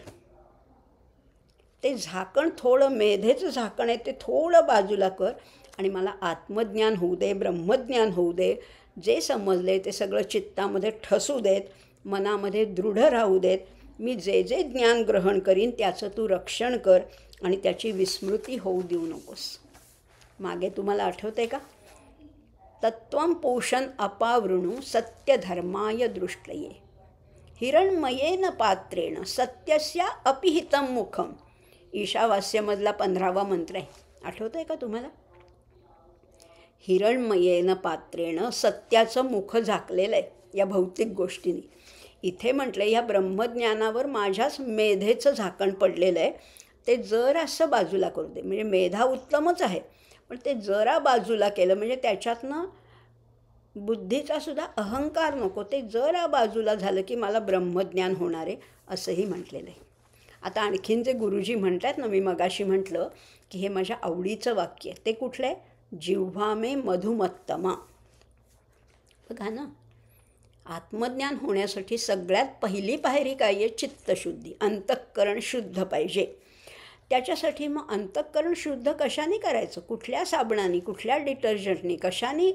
[SPEAKER 1] ते झाकण थोडं, मेधेचं झाकण आहे ते थोडं बाजूला कर, आणि मला आत्मज्ञान होऊ दे, ब्रह्मज्ञान होऊ दे. जे समजले ते सगळं चित्तामध्ये ठसू देत, मनामध्ये दृढ राहू देत. मी जे जे ज्ञान ग्रहण करीन त्याचं तू रक्षण कर, आणि त्याची विस्मृती होऊ देऊ नकोस. मागे तुम्हाला आठवते का? तत्त्वं पोषण अपावृणू सत्यधर्माय दृष्टये हिरण्मयेन पात्रेण सत्यस्या अपिहितं मुखम. ईशावास्यमधला 15वा मंत्र आहे, आठवतं आहे का तुम्हाला? हिरण्मयेन पात्रेण, सत्याचं मुख झाकलेलं आहे या भौतिक गोष्टीने. इथे म्हटलं ह्या ब्रह्मज्ञानावर माझ्याच मेधेचं झाकण पडलेलं आहे, ते जरासं बाजूला करू दे. म्हणजे मेधा उत्तमच आहे, पण ते जरा बाजूला केलं म्हणजे त्याच्यातनं बुद्धीचा सुद्धा अहंकार नको, ते जरा बाजूला झालं की मला ब्रह्मज्ञान होणार आहे असंही म्हटलेलं आहे. आता आणखीन जे गुरुजी म्हणतात ना, मी मगाशी म्हटलं की हे माझ्या आवडीचं वाक्य आहे, ते कुठलं आहे? जिव्हा मे मधुमत्तमा. बघा ना, आत्मज्ञान होण्यासाठी सगळ्यात पहिली पायरी काय आहे? चित्तशुद्धी. अंतःकरण शुद्ध पाहिजे. त्याच्यासाठी मग अंतःकरण शुद्ध कशाने करायचं? कुठल्या साबणाने, कुठल्या डिटर्जंटनी, कशाने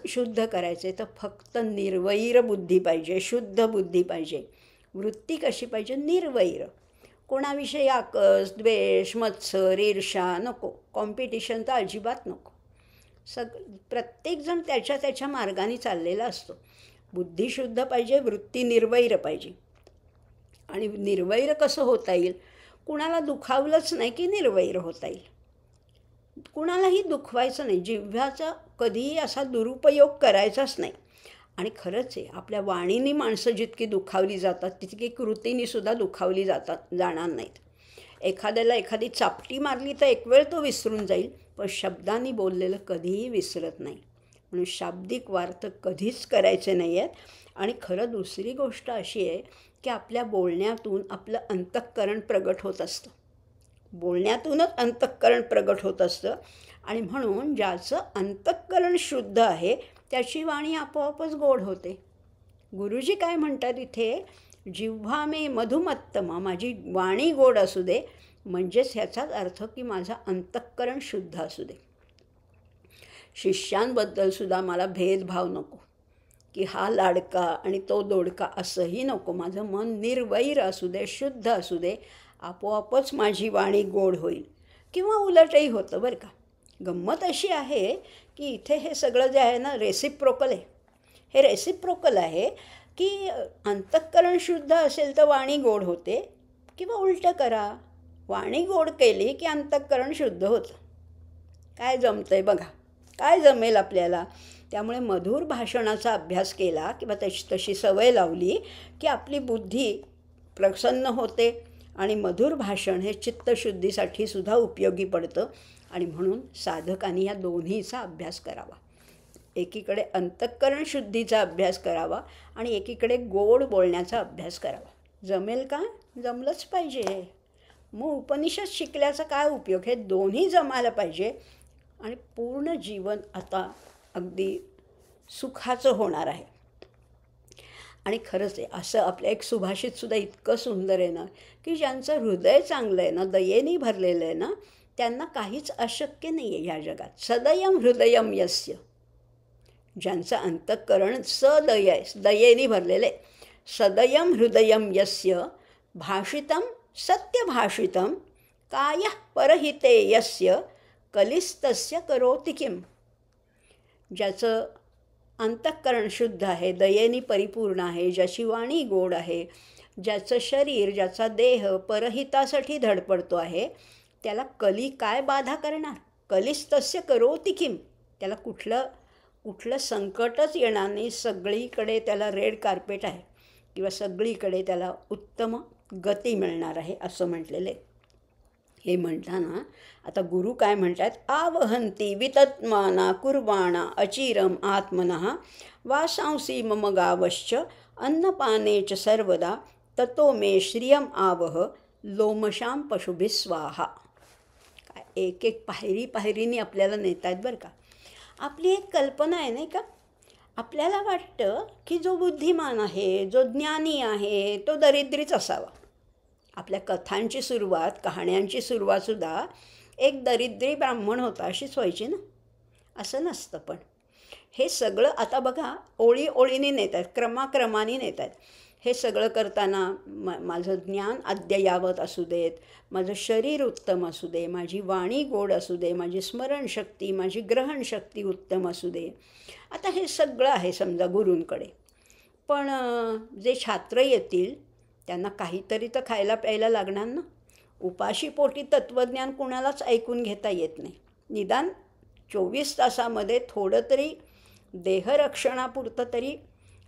[SPEAKER 1] शुद्ध करायचे? तर फक्त निर्वैर बुद्धी पाहिजे, शुद्ध बुद्धी पाहिजे. वृत्ती कशी पाहिजे? निर्वैर. कोणाविषयी आकस, द्वेष, मत्सर, ईर्षा नको. कॉम्पिटिशन तर अजिबात नको. प्रत्येकजण त्याच्या त्याच्या मार्गाने चाललेला असतो. बुद्धी शुद्ध पाहिजे, वृत्ती निर्वैर पाहिजे. आणि निर्वैर कसं होता येईल? कुणाला दुखावलंच नाही की निर्वैर होता येईल. कुणालाही दुखवायचं नाही, जिव्हाचा कधीही असा दुरुपयोग करायचाच नाही. आणि खरंच आहे, आपल्या वाणीने माणसं जितकी दुखावली जातात तितकी कृतीने सुद्धा दुखावली जाणार नाहीत. एखाद्याला एखादी चापटी मारली तर एक वेळ तो विसरून जाईल, पण शब्दांनी बोललेलं कधीही विसरत नाही. म्हणून शाब्दिक वार्त कधीच करायचे नाही आहेत. आणि खरं दुसरी गोष्ट अशी आहे की आपल्या बोलण्यातून आपलं अंतःकरण प्रगट होत असतं. बोलण्यातूनच अंतःकरण प्रगट होत असतं. आणि म्हणून ज्याचं अंतःकरण शुद्ध आहे त्याची वाणी आपोआपच गोड होते. गुरुजी काय म्हणतात इथे? जिव्हा मे मधुमत्तमा, माझी वाणी गोड असू दे. म्हणजेच ह्याचाच अर्थ की माझं अंतःकरण शुद्ध असू दे. शिष्यांबद्दलसुद्धा मला भेदभाव नको की हा लाडका आणि तो दोडका असंही नको. माझं मन निर्वैर असू दे, शुद्ध असू दे. आपोआपच माझी वाणी गोड होईल. किंवा उलटही होतं बरं का. गंमत अशी आहे की इथे हे सगळं जे आहे ना, रेसिप्रोकल आहे. हे रेसिप्रोकल आहे की अंतःकरण शुद्ध असेल तर वाणी गोड होते, किंवा उलटं करा, वाणी गोड केली की अंतःकरण शुद्ध होतं. काय जमतं आहे बघा, काय जमेल आपल्याला. त्यामुळे मधुर भाषणाचा अभ्यास केला किंवा तशी सवय लावली की आपली बुद्धी प्रसन्न होते. आणि मधुर भाषण हे चित्तशुद्धीसाठी सुद्धा उपयोगी पडतं. आणि म्हणून साधकांनी या दोन्हीचा अभ्यास करावा. एकीकडे अंतःकरण शुद्धीचा अभ्यास करावा आणि एकीकडे गोड बोलण्याचा अभ्यास करावा. जमेल का? जमलंच पाहिजे. मग उपनिषद शिकल्याचा काय उपयोग? हे दोन्ही जमायला पाहिजे आणि पूर्ण जीवन आता अगदी सुखाचं होणार आहे. आणि खरंच आहे, असं आपलं एक सुभाषितसुद्धा इतकं सुंदर आहे ना की ज्यांचं हृदय चांगलं आहे ना, दयेने भरलेलं आहे ना, त्यांना काहीच अशक्य नाही आहे ह्या जगात. सदयम हृदयम यस्य. ज्यांचं अंतःकरण दयेने भरलेलं आहे. सदयम हृदयम यस्य भाषितम सत्यभाषितम कायः परहिते यस्य कलिस्तस्य करोति किम. ज्याचं अंतःकरण शुद्ध आहे, दयेने परिपूर्ण आहे, ज्याची वाणी गोड आहे, ज्याचं शरीर, ज्याचा देह परहितासाठी धडपडतो आहे, त्याला कली काय बाधा करणार? कलिस्तस्य करोति किम. त्याला कुठलं संकटच येणार नाही. सगळीकडे त्याला रेड कार्पेट आहे किंवा सगळीकडे त्याला उत्तम गती मिळणार आहे असं म्हटलेलं आहे. हे म्हणताना आता गुरु काय म्हणतात? आवहंती वितत्माना कुर्वाणा अचिरम आत्मनः वासांसी मम गावश्च अन्नपाने च सर्वदा ततो मे श्रियम आवह लोमशाम पशुभिः स्वाहा. काय एक एक पायरीने आपल्याला नेत आहेत बरं का. आपली एक कल्पना आहे नाही का. आपल्याला वाटतं की जो बुद्धिमान आहे, जो ज्ञानी आहे, तो दरिद्रीच असावा. आपल्या कथांची सुरुवात, कहाण्यांची सुरुवातसुद्धा एक दरिद्री ब्राह्मण होता अशीच व्हायची ना. असं नसतं. पण हे सगळं आता बघा ओळीने नेत आहेत, क्रमाक्रमाने नेत आहेत. हे सगळं करताना माझं ज्ञान अद्ययावत असू देत, माझं शरीर उत्तम असू दे, माझी वाणी गोड असू दे, माझी स्मरणशक्ती, माझी ग्रहणशक्ती उत्तम असू दे. आता हे सगळं आहे समजा गुरूंकडे. पण जे छात्र येतील त्यांना काहीतरी तर खायला प्यायला लागणार ना. उपाशी पोटी तत्त्वज्ञान कुणालाच ऐकून घेता येत नाही. निदान 24 तासामध्ये थोडं तरी देहरक्षणापुरतं तरी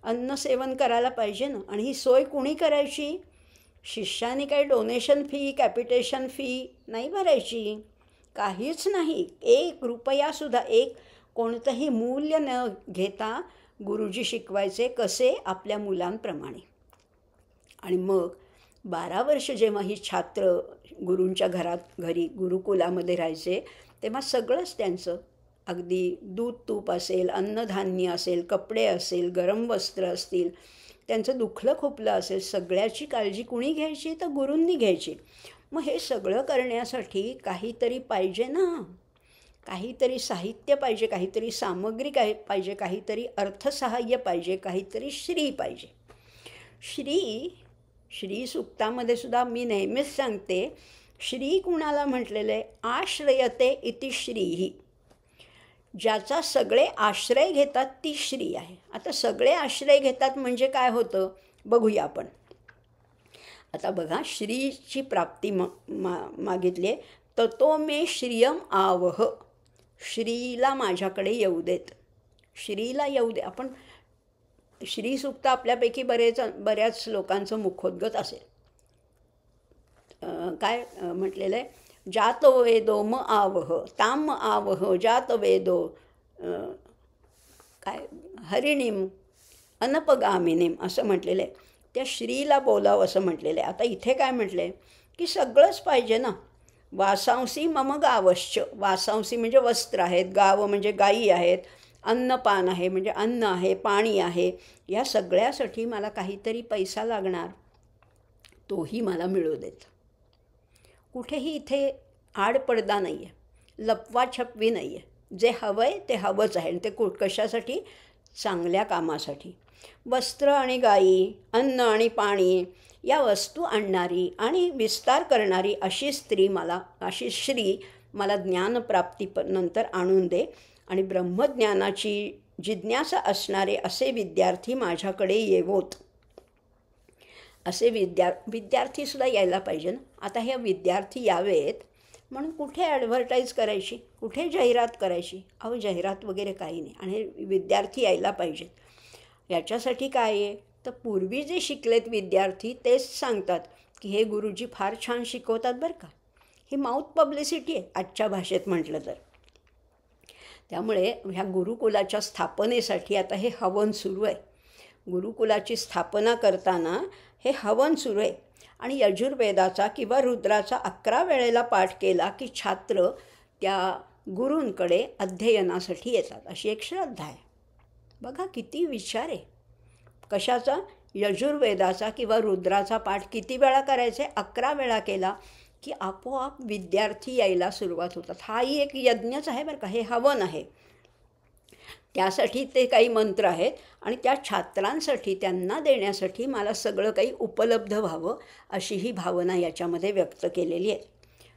[SPEAKER 1] अन्नसेवन करायला पाहिजे ना. आणि ही सोय कुणी करायची? शिष्याने काही डोनेशन फी, कॅपिटेशन फी नाही भरायची, काहीच नाही. 1 रुपयासुद्धा, एक कोणतंही मूल्य न घेता गुरुजी शिकवायचे कसे आपल्या मुलांप्रमाणे. आणि मग 12 वर्ष जेव्हा ही छात्र गुरूंच्या घरी गुरुकुलामध्ये राहायचे, तेव्हा सगळंच त्यांचं, अगदी दूध तूप असेल, अन्नधान्य असेल, कपडे असेल, गरम वस्त्र असतील, त्यांचं दुखलं खोपलं असेल, सगळ्याची काळजी कुणी घ्यायची? तर गुरूंनी घ्यायची. मग हे सगळं करण्यासाठी काहीतरी पाहिजे ना, काहीतरी साहित्य पाहिजे, काहीतरी सामग्री पाहिजे, काहीतरी अर्थसहाय्य पाहिजे, काहीतरी श्री पाहिजे. श्री सूक्तामध्ये सुद्धा मी नेहमीच सांगते, श्री कुणाला म्हटलेलं आहे? आश्रयते इति श्रीही. ज्याचा सगळे आश्रय घेतात ती श्री आहे. आता सगळे आश्रय घेतात म्हणजे काय होतं बघूया आपण. आता बघा, श्रीची प्राप्ती मागितली आहे. ततो मे श्रियम आवह. श्रीला माझ्याकडे येऊ देत, श्रीला येऊ दे. आपण श्रीसूक्त आपल्यापैकी बऱ्याच लोकांचं मुखोद्गत असेल. काय म्हटलेलं आहे? जात वेदो म आवह ताम आवह जात वेदो काय हरिणीम अनपगामिनीम असं म्हटलेलं आहे. त्या श्रीला बोलावं असं म्हटलेलं आहे. आता इथे काय म्हटलं आहे की सगळंच पाहिजे ना. वासांसी मम गावश्च. वासांसी म्हणजे वस्त्र आहेत, गाव म्हणजे गायी आहेत, अन्नपान आहे म्हणजे अन्न आहे, पाणी आहे. या सगळ्यासाठी मला काहीतरी पैसा लागणार, तोही मला मिळू देत. कुठेही इथे आडपडदा नाही आहे, लपवाछपवी नाही आहे. जे हवं आहे ते हवंच आहे. आणि ते कशासाठी? चांगल्या कामासाठी. वस्त्र आणि गायी, अन्न आणि पाणी या वस्तू आणणारी आणि विस्तार करणारी अशी श्री मला ज्ञानप्राप्ती नंतर आणून दे. आणि ब्रह्मज्ञानाची जिज्ञासा असणारे असे विद्यार्थी माझ्याकडे येवोत. असे विद्यार्थीसुद्धा यायला पाहिजे ना. आता हे विद्यार्थी यावेत म्हणून कुठे ॲडव्हर्टाईज करायची, कुठे जाहिरात करायची? अहो, जाहिरात वगैरे काही नाही. आणि विद्यार्थी यायला पाहिजेत. याच्यासाठी काय आहे तर पूर्वी जे शिकलेत विद्यार्थी तेच सांगतात की हे गुरुजी फार छान शिकवतात बरं का. ही माउथ पब्लिसिटी आहे आजच्या भाषेत म्हटलं तर. त्यामुळे ह्या गुरुकुलाच्या स्थापनेसाठी आता हे हवन सुरू आहे. गुरुकुलाची स्थापना करताना हे हवन सुरू आहे. आणि यजुर्वेदाचा किंवा रुद्राचा 11 वेळेला पाठ केला की छात्र त्या गुरूंकडे अध्ययनासाठी येतात, अशी एक श्रद्धा आहे. बघा किती विचार आहे. कशाचा? यजुर्वेदाचा किंवा रुद्राचा पाठ किती वेळा करायचा आहे? 11 वेळा केला की आपोआप विद्यार्थी यायला सुरुवात होतात. हाही एक यज्ञच आहे बरं का, हे हवन आहे. त्यासाठी ते काही मंत्र आहेत आणि त्या छात्रांसाठी, त्यांना देण्यासाठी मला सगळं काही उपलब्ध व्हावं अशी ही भावना याच्यामध्ये व्यक्त केलेली आहे.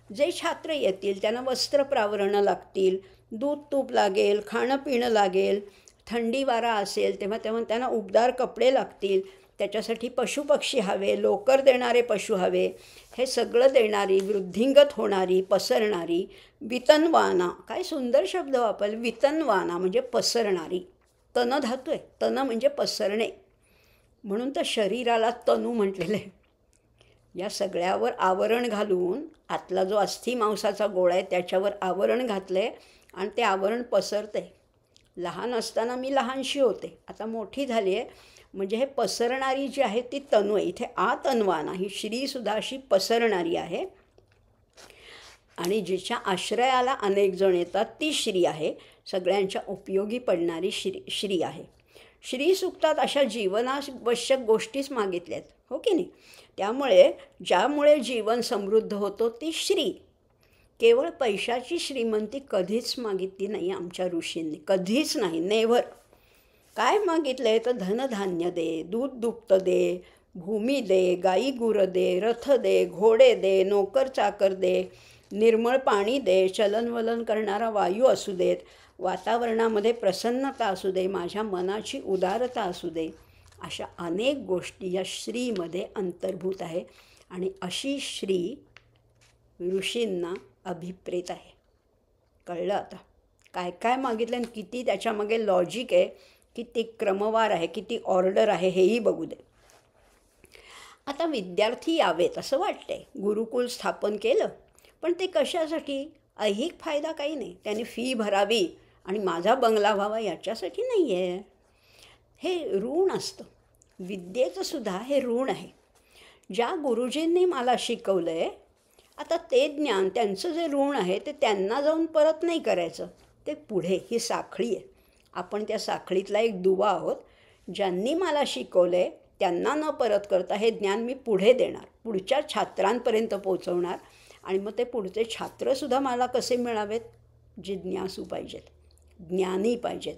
[SPEAKER 1] जे छात्र येतील त्यांना वस्त्र प्रावरणं लागतील, दूध तूप लागेल, खाणं पिणं लागेल, थंडी वारा असेल तेव्हा त्यांना उबदार कपडे लागतील. त्याच्यासाठी पशुपक्षी हवे, लोकर देणारे पशु हवे. हे सगळं देणारी, वृद्धिंगत होणारी, पसरणारी, वितनवाना. काय सुंदर शब्द वापर, वितनवाना म्हणजे पसरणारी. तन धातू आहे, तन म्हणजे पसरणे. म्हणून तर शरीराला तनू म्हटलेलं आहे. या सगळ्यावर आवरण घालून, आतला जो अस्थि मांसाचा गोळा आहे त्याच्यावर आवरण घातलं आहे आणि ते आवरण पसरतं आहे. लहान असताना मी लहानशी होते, आता मोठी झाली आहे. म्हणजे हे पसरणारी जी आहे ती तनू आहे. इथे तन्वाना ही श्रीसुद्धा अशी पसरणारी आहे. आणि जिच्या आश्रयाला अनेक जण येतात ती श्री आहे. सगळ्यांच्या उपयोगी पडणारी श्री आहे. श्रीसूक्तात अशा जीवनावश्यक गोष्टीच मागितल्यात, हो की नाही? त्यामुळे ज्यामुळे जीवन समृद्ध होतो ती श्री. केवळ पैशाची श्रीमंती कधीच मागितली नाही आमच्या ऋषींनी, कधीच नाही, नेव्हर. काय मागितलं आहे तर धनधान्य दे, दूध दुभतं दे, भूमी दे, गाई गुरं दे, रथ दे, घोडे दे, नोकर चाकर दे, निर्मळ पाणी दे, चलनवलन करणारा वायू असू देत, वातावरणामध्ये प्रसन्नता असू दे, माझ्या मनाची उदारता असू दे. अशा अनेक गोष्टी या श्रीमध्ये अंतर्भूत आहे. आणि अशी श्री ऋषींना अभिप्रेत आहे. कळलं आता काय काय मागितलं आणि किती त्याच्यामागे लॉजिक आहे, किती क्रमवार आहे, किती ऑर्डर आहे, हेही बघू दे. आता विद्यार्थी यावेत असं वाटतंय. गुरुकुल स्थापन केलं, पण ते कशासाठी? ऐहिक फायदा काही नाही. त्यांनी फी भरावी आणि माझा बंगला व्हावा याच्यासाठी नाही आहे. हे ऋण असतं. विद्येचं सुद्धा हे ऋण आहे. ज्या गुरुजींनी मला शिकवलं आहे, आता ते ज्ञान, त्यांचं जे ऋण आहे ते त्यांना जाऊन परत नाही करायचं. ते पुढे, ही साखळी आहे. आपण त्या साखळीतला एक दुवा आहोत. ज्यांनी मला शिकवलं आहे त्यांना न परत करता हे ज्ञान मी पुढे देणार, पुढच्या छात्रांपर्यंत पोचवणार. आणि मग ते पुढचे छात्रसुद्धा मला कसे मिळावेत? जिज्ञासू पाहिजेत, ज्ञानी पाहिजेत,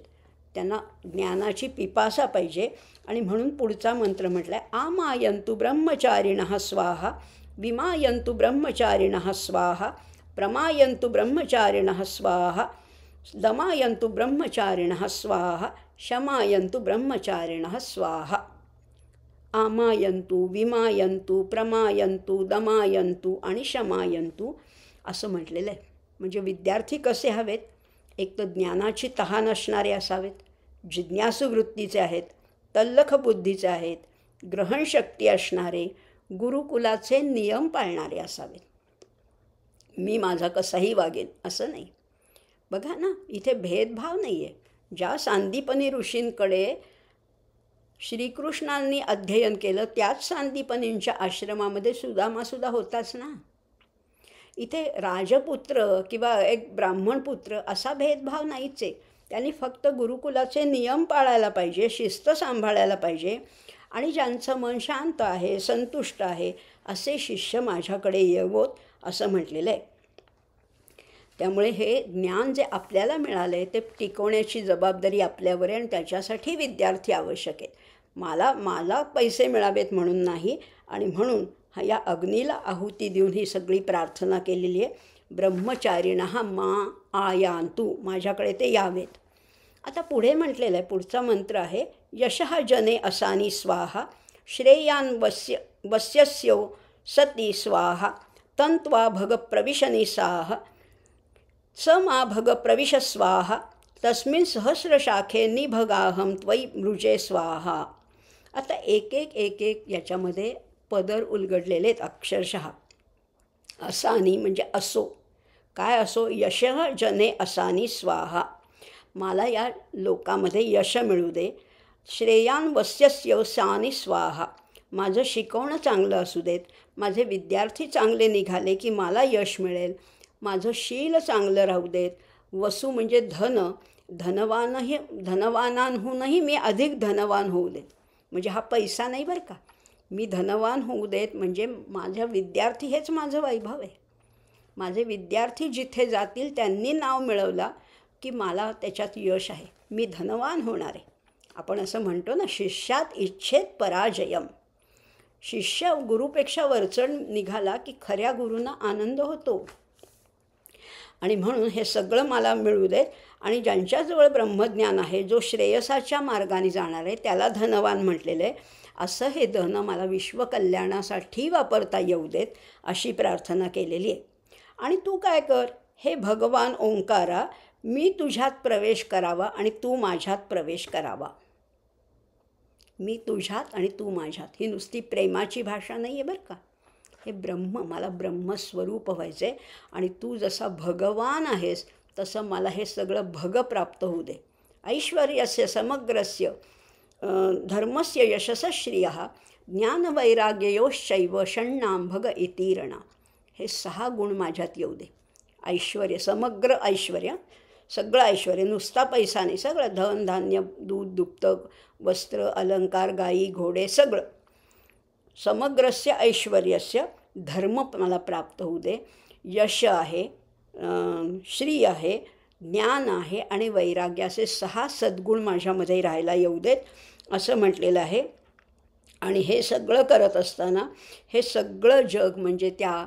[SPEAKER 1] त्यांना ज्ञानाची पिपासा पाहिजे. आणि म्हणून पुढचा मंत्र म्हटला आहे, आमायन्तु ब्रह्मचारिणः स्वाहा, विमायन्तु ब्रह्मचारिणः स्वाहा, प्रमायन्तु ब्रह्मचारिणः स्वाहा, दमायन्तु ब्रह्मचारिणः स्वाहा, शमायन्तु ब्रह्मचारिणः स्वाहा. आमायन्तु, विमायन्तु, प्रमायन्तु, दमायन्तु आणि शमायन्तु असं म्हटलेलं आहे. म्हणजे विद्यार्थी कसे हवेत? एक तर ज्ञानाची तहान असणारे असावेत, जिज्ञासू वृत्तीचे आहेत, तल्लख बुद्धीचे आहेत, ग्रहणशक्ती असणारे, गुरुकुलाचे नियम पाळणारे असावेत. मी माझा कसाही वागेन असं नाही. बघा ना, इथे भेदभाव नाही आहे. ज्या सांदीपनी ऋषींकडे श्रीकृष्णांनी अध्ययन केलं त्याच सांदीपनींच्या आश्रमामध्ये सुदामासुद्धा होताच ना. इथे राजपुत्र किंवा एक ब्राह्मणपुत्र असा भेदभाव नाहीच आहे. त्यांनी फक्त गुरुकुलाचे नियम पाळायला पाहिजे, शिस्त सांभाळायला पाहिजे. आणि ज्यांचं मन शांत आहे, संतुष्ट आहे, असे शिष्य माझ्याकडे येवोत असं म्हटलेलं आहे. त्यामुळे हे ज्ञान जे आपल्याला मिळालं आहे ते टिकवण्याची जबाबदारी आपल्यावर आहे आणि त्याच्यासाठी विद्यार्थी आवश्यक आहेत. मला पैसे मिळावेत म्हणून नाही. आणि म्हणून या अग्नीला आहुती देऊन ही सगळी प्रार्थना केलेली आहे. ब्रह्मचारिणः मा आयान्तु, माझ्याकडे ते यावेत. आता पुढे म्हटलेलं आहे, पुढचा मंत्र आहे, यशः जने असानी स्वाहा, श्रेयान वस्यस्यो सती स्वाहा, तन्त्वा भग प्रविशनि साह, स मा भग प्रविश स्वाहा, तस्मिन् सहस्रशाखे निभगाहम त्वयि मृजे स्वाहा. आता एक एक याच्यामध्ये पदर उलगडलेले आहेत अक्षरशः. असानी म्हणजे असो, काय असो, यशः जने असानी स्वाहा, मला या लोकामध्ये यश मिळू दे. श्रेयान वस्यस्य सानी स्वाहा, माझं शिकवणं चांगलं असू देत, माझे विद्यार्थी चांगले निघाले की मला यश मिळेल. माझं शील चांगलं राहू देत. वसू म्हणजे धन, धनवानांहूनही मी अधिक धनवान होऊ देत. म्हणजे हा पैसा नाही बरं का, मी धनवान होऊ देत. म्हणजे माझ्या विद्यार्थी हेच माझं वैभव आहे. माझे विद्यार्थी जिथे जातील त्यांनी नाव मिळवला की मला त्याच्यात यश आहे, मी धनवान होणार आहे. आपण असं म्हणतो ना, शिष्यात इच्छेत पराजयम. शिष्य गुरुपेक्षा वरचढ निघाला की खऱ्या गुरूंना आनंद होतो. आणि म्हणून हे सगळं मला मिळू देत. आणि ज्यांच्याजवळ ब्रह्मज्ञान आहे, जो श्रेयसाच्या मार्गाने जाणार आहे, त्याला धनवान म्हटलेलं आहे. असं हे धन मला विश्वकल्याणासाठी वापरता येऊ देत अशी प्रार्थना केलेली आहे. आणि तू काय कर, हे भगवान ओंकारा, मी तुझ्यात प्रवेश करावा आणि तू माझ्यात प्रवेश करावा. मी तुझ्यात आणि तू माझ्यात, ही नुसती प्रेमाची भाषा नाही आहे बरं का. हे ब्रह्म, मला ब्रह्मस्वरूप व्हायचं आहे. आणि तू जसा भगवान आहेस तसं मला हे सगळं भग प्राप्त होऊ दे. ऐश्वर्यस्य समग्रस्य धर्मस्य यशस श्रियः ज्ञानवैराग्ययोश्चैव षण्णां भग इतीरणा. हे 6 गुण माझ्यात येऊ दे. ऐश्वर्य, समग्र ऐश्वर्य, सगळं ऐश्वर्य, नुसता पैसा नाही, सगळं धन धान्य, दूध दुप्त, वस्त्र, अलंकार, गायी घोडे, सगळं. समग्रस्य ऐश्वर्यस्य, धर्म मला प्राप्त होऊ दे, यश आहे, श्री आहे, ज्ञान आहे आणि वैराग्य, असे 6 सद्गुण माझ्यामध्ये राहायला येऊ देत असं म्हटलेलं आहे. आणि हे सगळं करत असताना हे सगळं जग म्हणजे त्या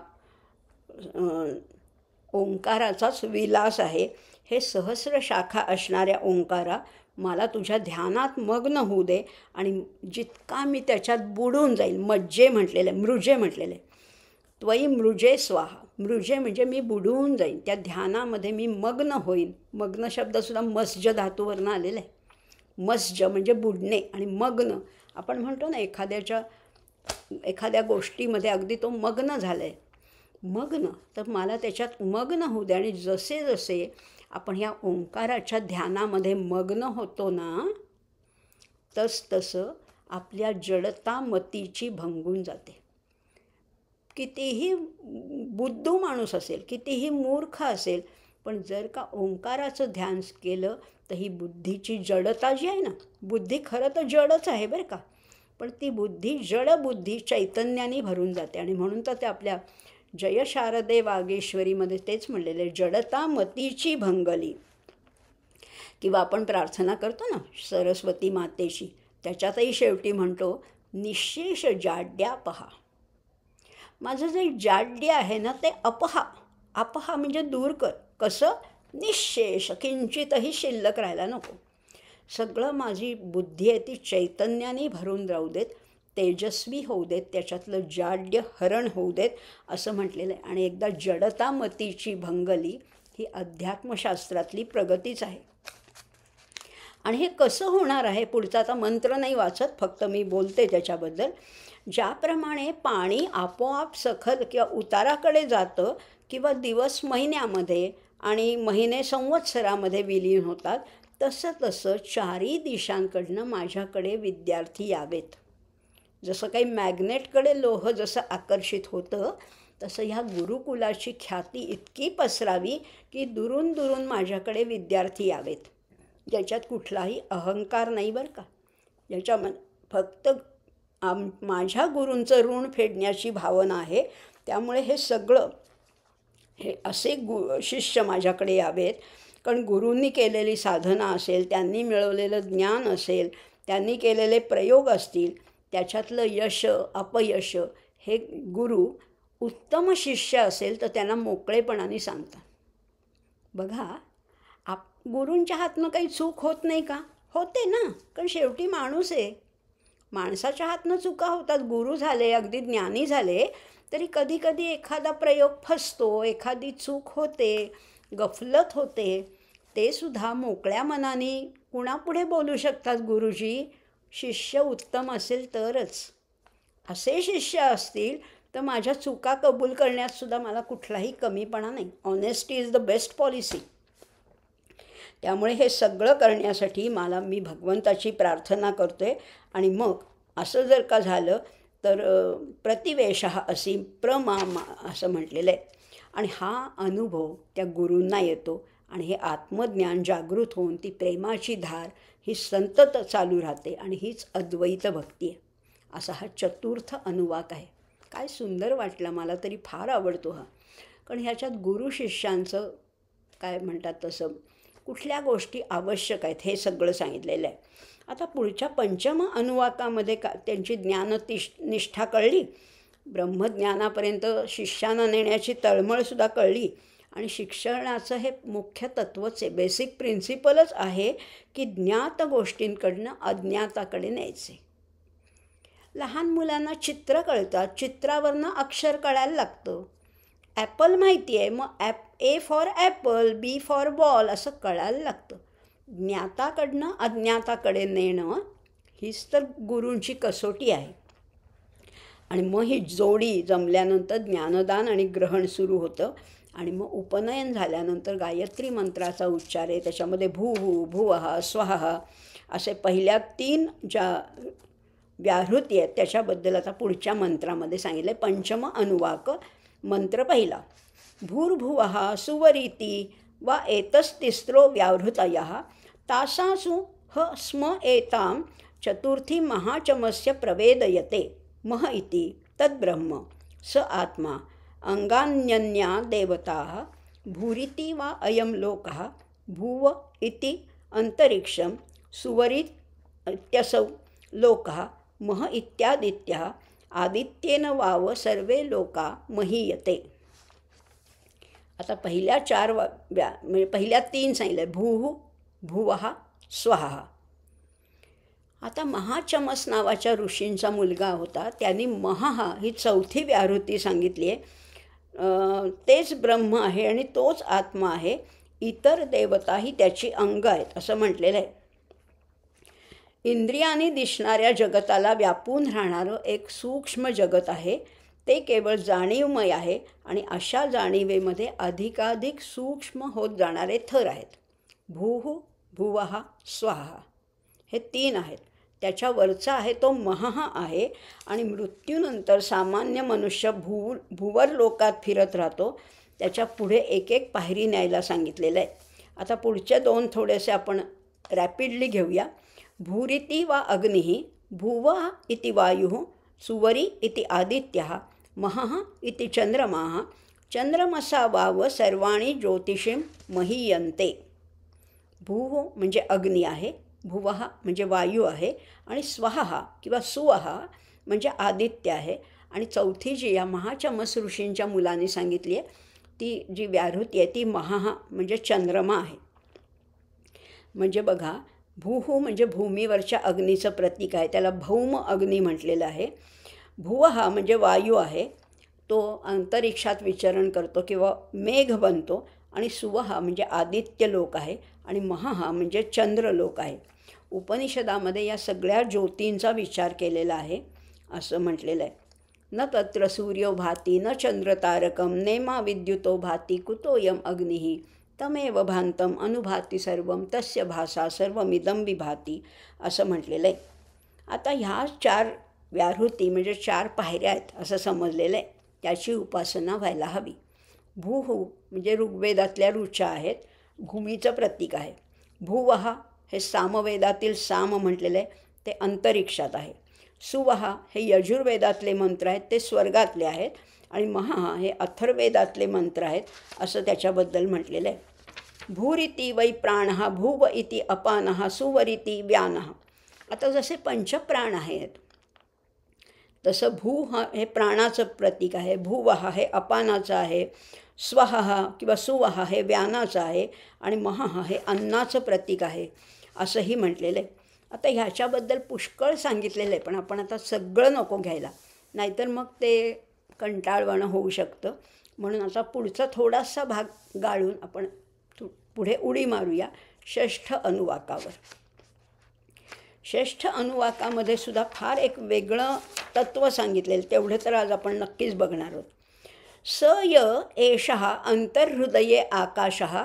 [SPEAKER 1] ओंकाराचाच विलास आहे. हे सहस्र शाखा असणाऱ्या ओंकारा, मला तुझ्या ध्यानात मग्न होऊ दे. आणि जितका मी त्याच्यात बुडून जाईल, मज्जे म्हटलेले, मृजे म्हटलेले, त्वयि मृजे स्वाहा. मृजे म्हणजे मी बुडून जाईन, त्या ध्यानामध्ये मी मग्न होईन. मग्न शब्दसुद्धा मस्ज धातूवरनं आलेला आहे. मस्ज म्हणजे बुडणे आणि मग्न, आपण म्हणतो ना एखाद्या गोष्टीमध्ये अगदी तो मग्न झाला आहे. मग्न, तर मला त्याच्यात मग्न होऊ दे. आणि जसे जसे आपण ह्या ओंकाराच्या ध्यानामध्ये मग्न होतो ना, तसं आपल्या जडता मतीची भंगून जाते. कितीही बुद्धू माणूस असेल, कितीही मूर्ख असेल, पण जर का ओंकाराचं ध्यान केलं तर ही बुद्धीची जडता जी आहे ना, बुद्धी खरं तर जडच आहे बरं का, पण ती बुद्धी जड बुद्धी चैतन्याने भरून जाते. आणि म्हणून तर ते आपल्या जय शारदे वागेश्वरीमध्ये तेच म्हणलेले, जडता मतीची भंगली. किंवा आपण प्रार्थना करतो ना सरस्वती मातेशी, त्याच्यातही शेवटी म्हणतो निशेष जाड्या पहा. माझं जे जाड्य आहे ना ते अपहा म्हणजे दूर कर. कसं? निशेष, किंचितही शिल्लक राहायला नको. सगळं माझी बुद्धी आहे ती चैतन्याने भरून राहू देत, तेजस्वी होऊ देत, त्याच्यातलं जाड्य हरण होऊ देत असं म्हटलेलं आहे. आणि एकदा जडता मतीची भंगली ही अध्यात्मशास्त्रातली प्रगतीच आहे. आणि हे कसं होणार आहे, पुढचा आता मंत्र नाही वाचत, फक्त मी बोलते त्याच्याबद्दल. ज्याप्रमाणे पाणी आपोआप सखल किंवा उताराकडे जातं, किंवा दिवस महिन्यामध्ये आणि महिने संवत्सरामध्ये विलीन होतात, तसं चारही दिशांकडनं माझ्याकडे विद्यार्थी यावेत. जसं काही मॅग्नेटकडे लोह जसं आकर्षित होतं, तसं ह्या गुरुकुलाची ख्याती इतकी पसरावी की दुरून दुरून माझ्याकडे विद्यार्थी यावेत, ज्याच्यात कुठलाही अहंकार नाही बरं का, ज्याच्यामध्ये फक्त माझ्या गुरूंचं ऋण फेडण्याची भावना आहे. त्यामुळे हे सगळं हे असे शिष्य माझ्याकडे यावेत, कारण गुरूंनी केलेली साधना असेल, त्यांनी मिळवलेलं ज्ञान असेल, त्यांनी केलेले प्रयोग असतील, त्याच्यातलं यश अपयश हे गुरु उत्तम शिष्य असेल तर त्यांना मोकळेपणाने सांगतात. बघा, गुरूंच्या हातनं काही चूक होत नाही का? होते ना, कारण शेवटी माणूस आहे. माणसाच्या हातनं चुका होतात. गुरु झाले, अगदी ज्ञानी झाले, तरी कधी कधी एखादा प्रयोग फसतो, एखादी चूक होते, गफलत होते. ते सुद्धा मोकळ्या मनाने कुणापुढे बोलू शकतात गुरुजी? शिष्य उत्तम असेल तरच. असे शिष्य असतील तर माझ्या चुका कबूल करण्यात सुद्धा मला कुठलाही कमीपणा नाही. Honesty is the best policy. त्यामुळे हे सगळं करण्यासाठी मी भगवंताची प्रार्थना करतोय. आणि मग असं जर का झालं तर प्रतिवेशः असी प्रमामा असं म्हटलेलं आहे. आणि हा अनुभव त्या गुरूंना येतो आणि हे आत्मज्ञान जागृत होऊन ती प्रेमाची धार ही संतत चालू राहते. आणि हीच अद्वैत भक्ती आहे. असा हा चतुर्थ अनुवाक आहे. काय सुंदर वाटला, मला तरी फार आवडतो हा. कारण ह्याच्यात गुरु शिष्यांचं काय म्हणतात तसं कुठल्या गोष्टी आवश्यक आहेत हे सगळं सांगितलेलं आहे. आता पुढच्या पंचम अनुवाकामध्ये त्यांची निष्ठा कळली, ब्रह्मज्ञानापर्यंत शिष्यांना नेण्याची तळमळसुद्धा कळली. आणि शिक्षणाचं हे मुख्य तत्वच आहे, बेसिक प्रिन्सिपलच आहे की ज्ञात गोष्टींकडनं अज्ञाताकडे न्यायचे. लहान मुलांना चित्र कळतात, चित्रावरनं अक्षर कळायला लागतं. ॲपल माहिती आहे, मग A for apple, B for ball असं कळायला लागतं. ज्ञाताकडनं अज्ञाताकडे नेणं हीच तर गुरूंची कसोटी आहे. आणि मग ही जोडी जमल्यानंतर ज्ञानदान आणि ग्रहण सुरू होतं. आणि मग उपनयन झाल्यानंतर गायत्री मंत्राचा उच्चार आहे. त्याच्यामध्ये भूः भुवः स्वः असे पहिल्या 3 ज्या व्याहृती आहेत त्याच्याबद्दल आता पुढच्या मंत्रामध्ये सांगितलं आहे. पंचम अनुवाक मंत्र पहिला. भूर्भुवः सुवरीति वा एतस्तिस्रो व्याहृतयः तासासु ह स्म एतां चतुर्थी महाचमस्य प्रवेदयते मह इति तद्ब्रह्म स आत्मा अंगान्यन्या देवताः भूरिति वा अयं लोकः भुव इति अंतरिक्षं सुवरीत् इत्यसौ लोकः मह इत्यादित्यः आदित्येन वाव सर्वे लोका महीयते. आता पहिल्या 4 म्हणजे पहिल्या 3 सांगितलं, भूः भुवः स्वः. आता महाचमस नावाच्या ऋषींचा मुलगा होता, त्यांनी महहा ही 4थी व्याहृती सांगितली आहे. तेच ब्रह्म आहे आणि तोच आत्मा आहे. इतर देवताही त्याची अंग आहेत असं म्हटलेलं आहे. इंद्रियाने दिसणाऱ्या जगताला व्यापून राहणारं एक सूक्ष्म जगत आहे. ते केवळ जाणीवमय आहे आणि अशा जाणीवेमध्ये अधिकाधिक सूक्ष्म होत जाणारे थर आहेत. भूः, भुवः, स्वः हे 3 आहेत. त्याच्यावरचा आहे तो महः आहे आणि मृत्यूनंतर सामान्य मनुष्य भूवर लोकात फिरत राहतो. त्याच्या पुढे एक एक पायरी न्यायला सांगितलेलं आहे. आता पुढचे 2 थोडेसे आपण रॅपिडली घेऊया. भूरिती वा अग्निः, भुवः इति वायुः, सुवरी इति आदित्यः, महः इति चंद्रमाः, चंद्रमसा वाव सर्वाणि ज्योतिषीं महीयन्ते. भूः म्हणजे अग्नी आहे, भुवः म्हणजे वायू आहे आणि स्वः किंवा सुवः म्हणजे आदित्य आहे. आणि चौथी जी या महाचमस ऋषींच्या मुलांनी सांगितली आहे ती जी व्याहृती आहे ती महः म्हणजे चंद्रमा आहे. म्हणजे बघा, भूः म्हणजे भूमीवरच्या अग्नीचं प्रतीक आहे, त्याला भौम अग्नी म्हटलेलं आहे. भुवः म्हणजे वायू आहे, तो अंतरिक्षात विचरण करतो किंवा मेघ बनतो. आणि सुवः म्हणजे आदित्य लोक आहे आणि महः म्हणजे चंद्रलोक आहे. उपनिषदामध्ये या सगळ्या ज्योतींचा विचार केलेला आहे असं म्हटलेलं आहे. न तत्र सूर्यो भाती न चंद्रतारकम नेमा विद्युतो भाती कुतोयम अग्निः तमेव भांतम अनुभाती सर्वम तस्य भासा सर्वमिदं विभाती असं म्हटलेलं आहे. आता ह्या 4 व्याहृती म्हणजे 4 पायऱ्या आहेत असं समजलेलं आहे. त्याची उपासना व्हायला हवी. भूः म्हणजे ऋग्वेदातल्या ऋचा आहेत, भूमीचं प्रतीक आहे. भुवः हे सामवेदातील साम म्हटलेलं आहे, ते अंतरिक्षात आहे. सुवः हे यजुर्वेदातले मंत्र आहेत, ते स्वर्गातले आहेत. आणि महः हे अथर्वेदातले मंत्र आहेत असं त्याच्याबद्दल म्हटलेलं आहे. भूरिती वै प्राणः, भुव इति अपानः, सुवरिती व्यानः. आता जसे पंचप्राण आहेत तसं भूः हे प्राणाचं प्रतीक आहे, भुवः हे अपानाचं आहे, स्वः किंवा सुवः हे व्यानाचं आहे आणि महः हे अन्नाचं प्रतीक आहे असंही म्हटलेलं आहे. आता ह्याच्याबद्दल पुष्कळ सांगितलेलं आहे, पण आपण आता सगळं नको घ्यायला, नाहीतर मग ते कंटाळवाणं होऊ शकतं. म्हणून आता पुढचा थोडासा भाग गाळून आपण पुढे उडी मारूया षष्ठ अनुवाकावर. षष्ठ अनुवाकामध्ये सुद्धा फार एक वेगळं तत्त्व सांगितलेलं, तेवढे तर आज आपण नक्कीच बघणार आहोत. स य एषः अंतर्हृदये आकाशः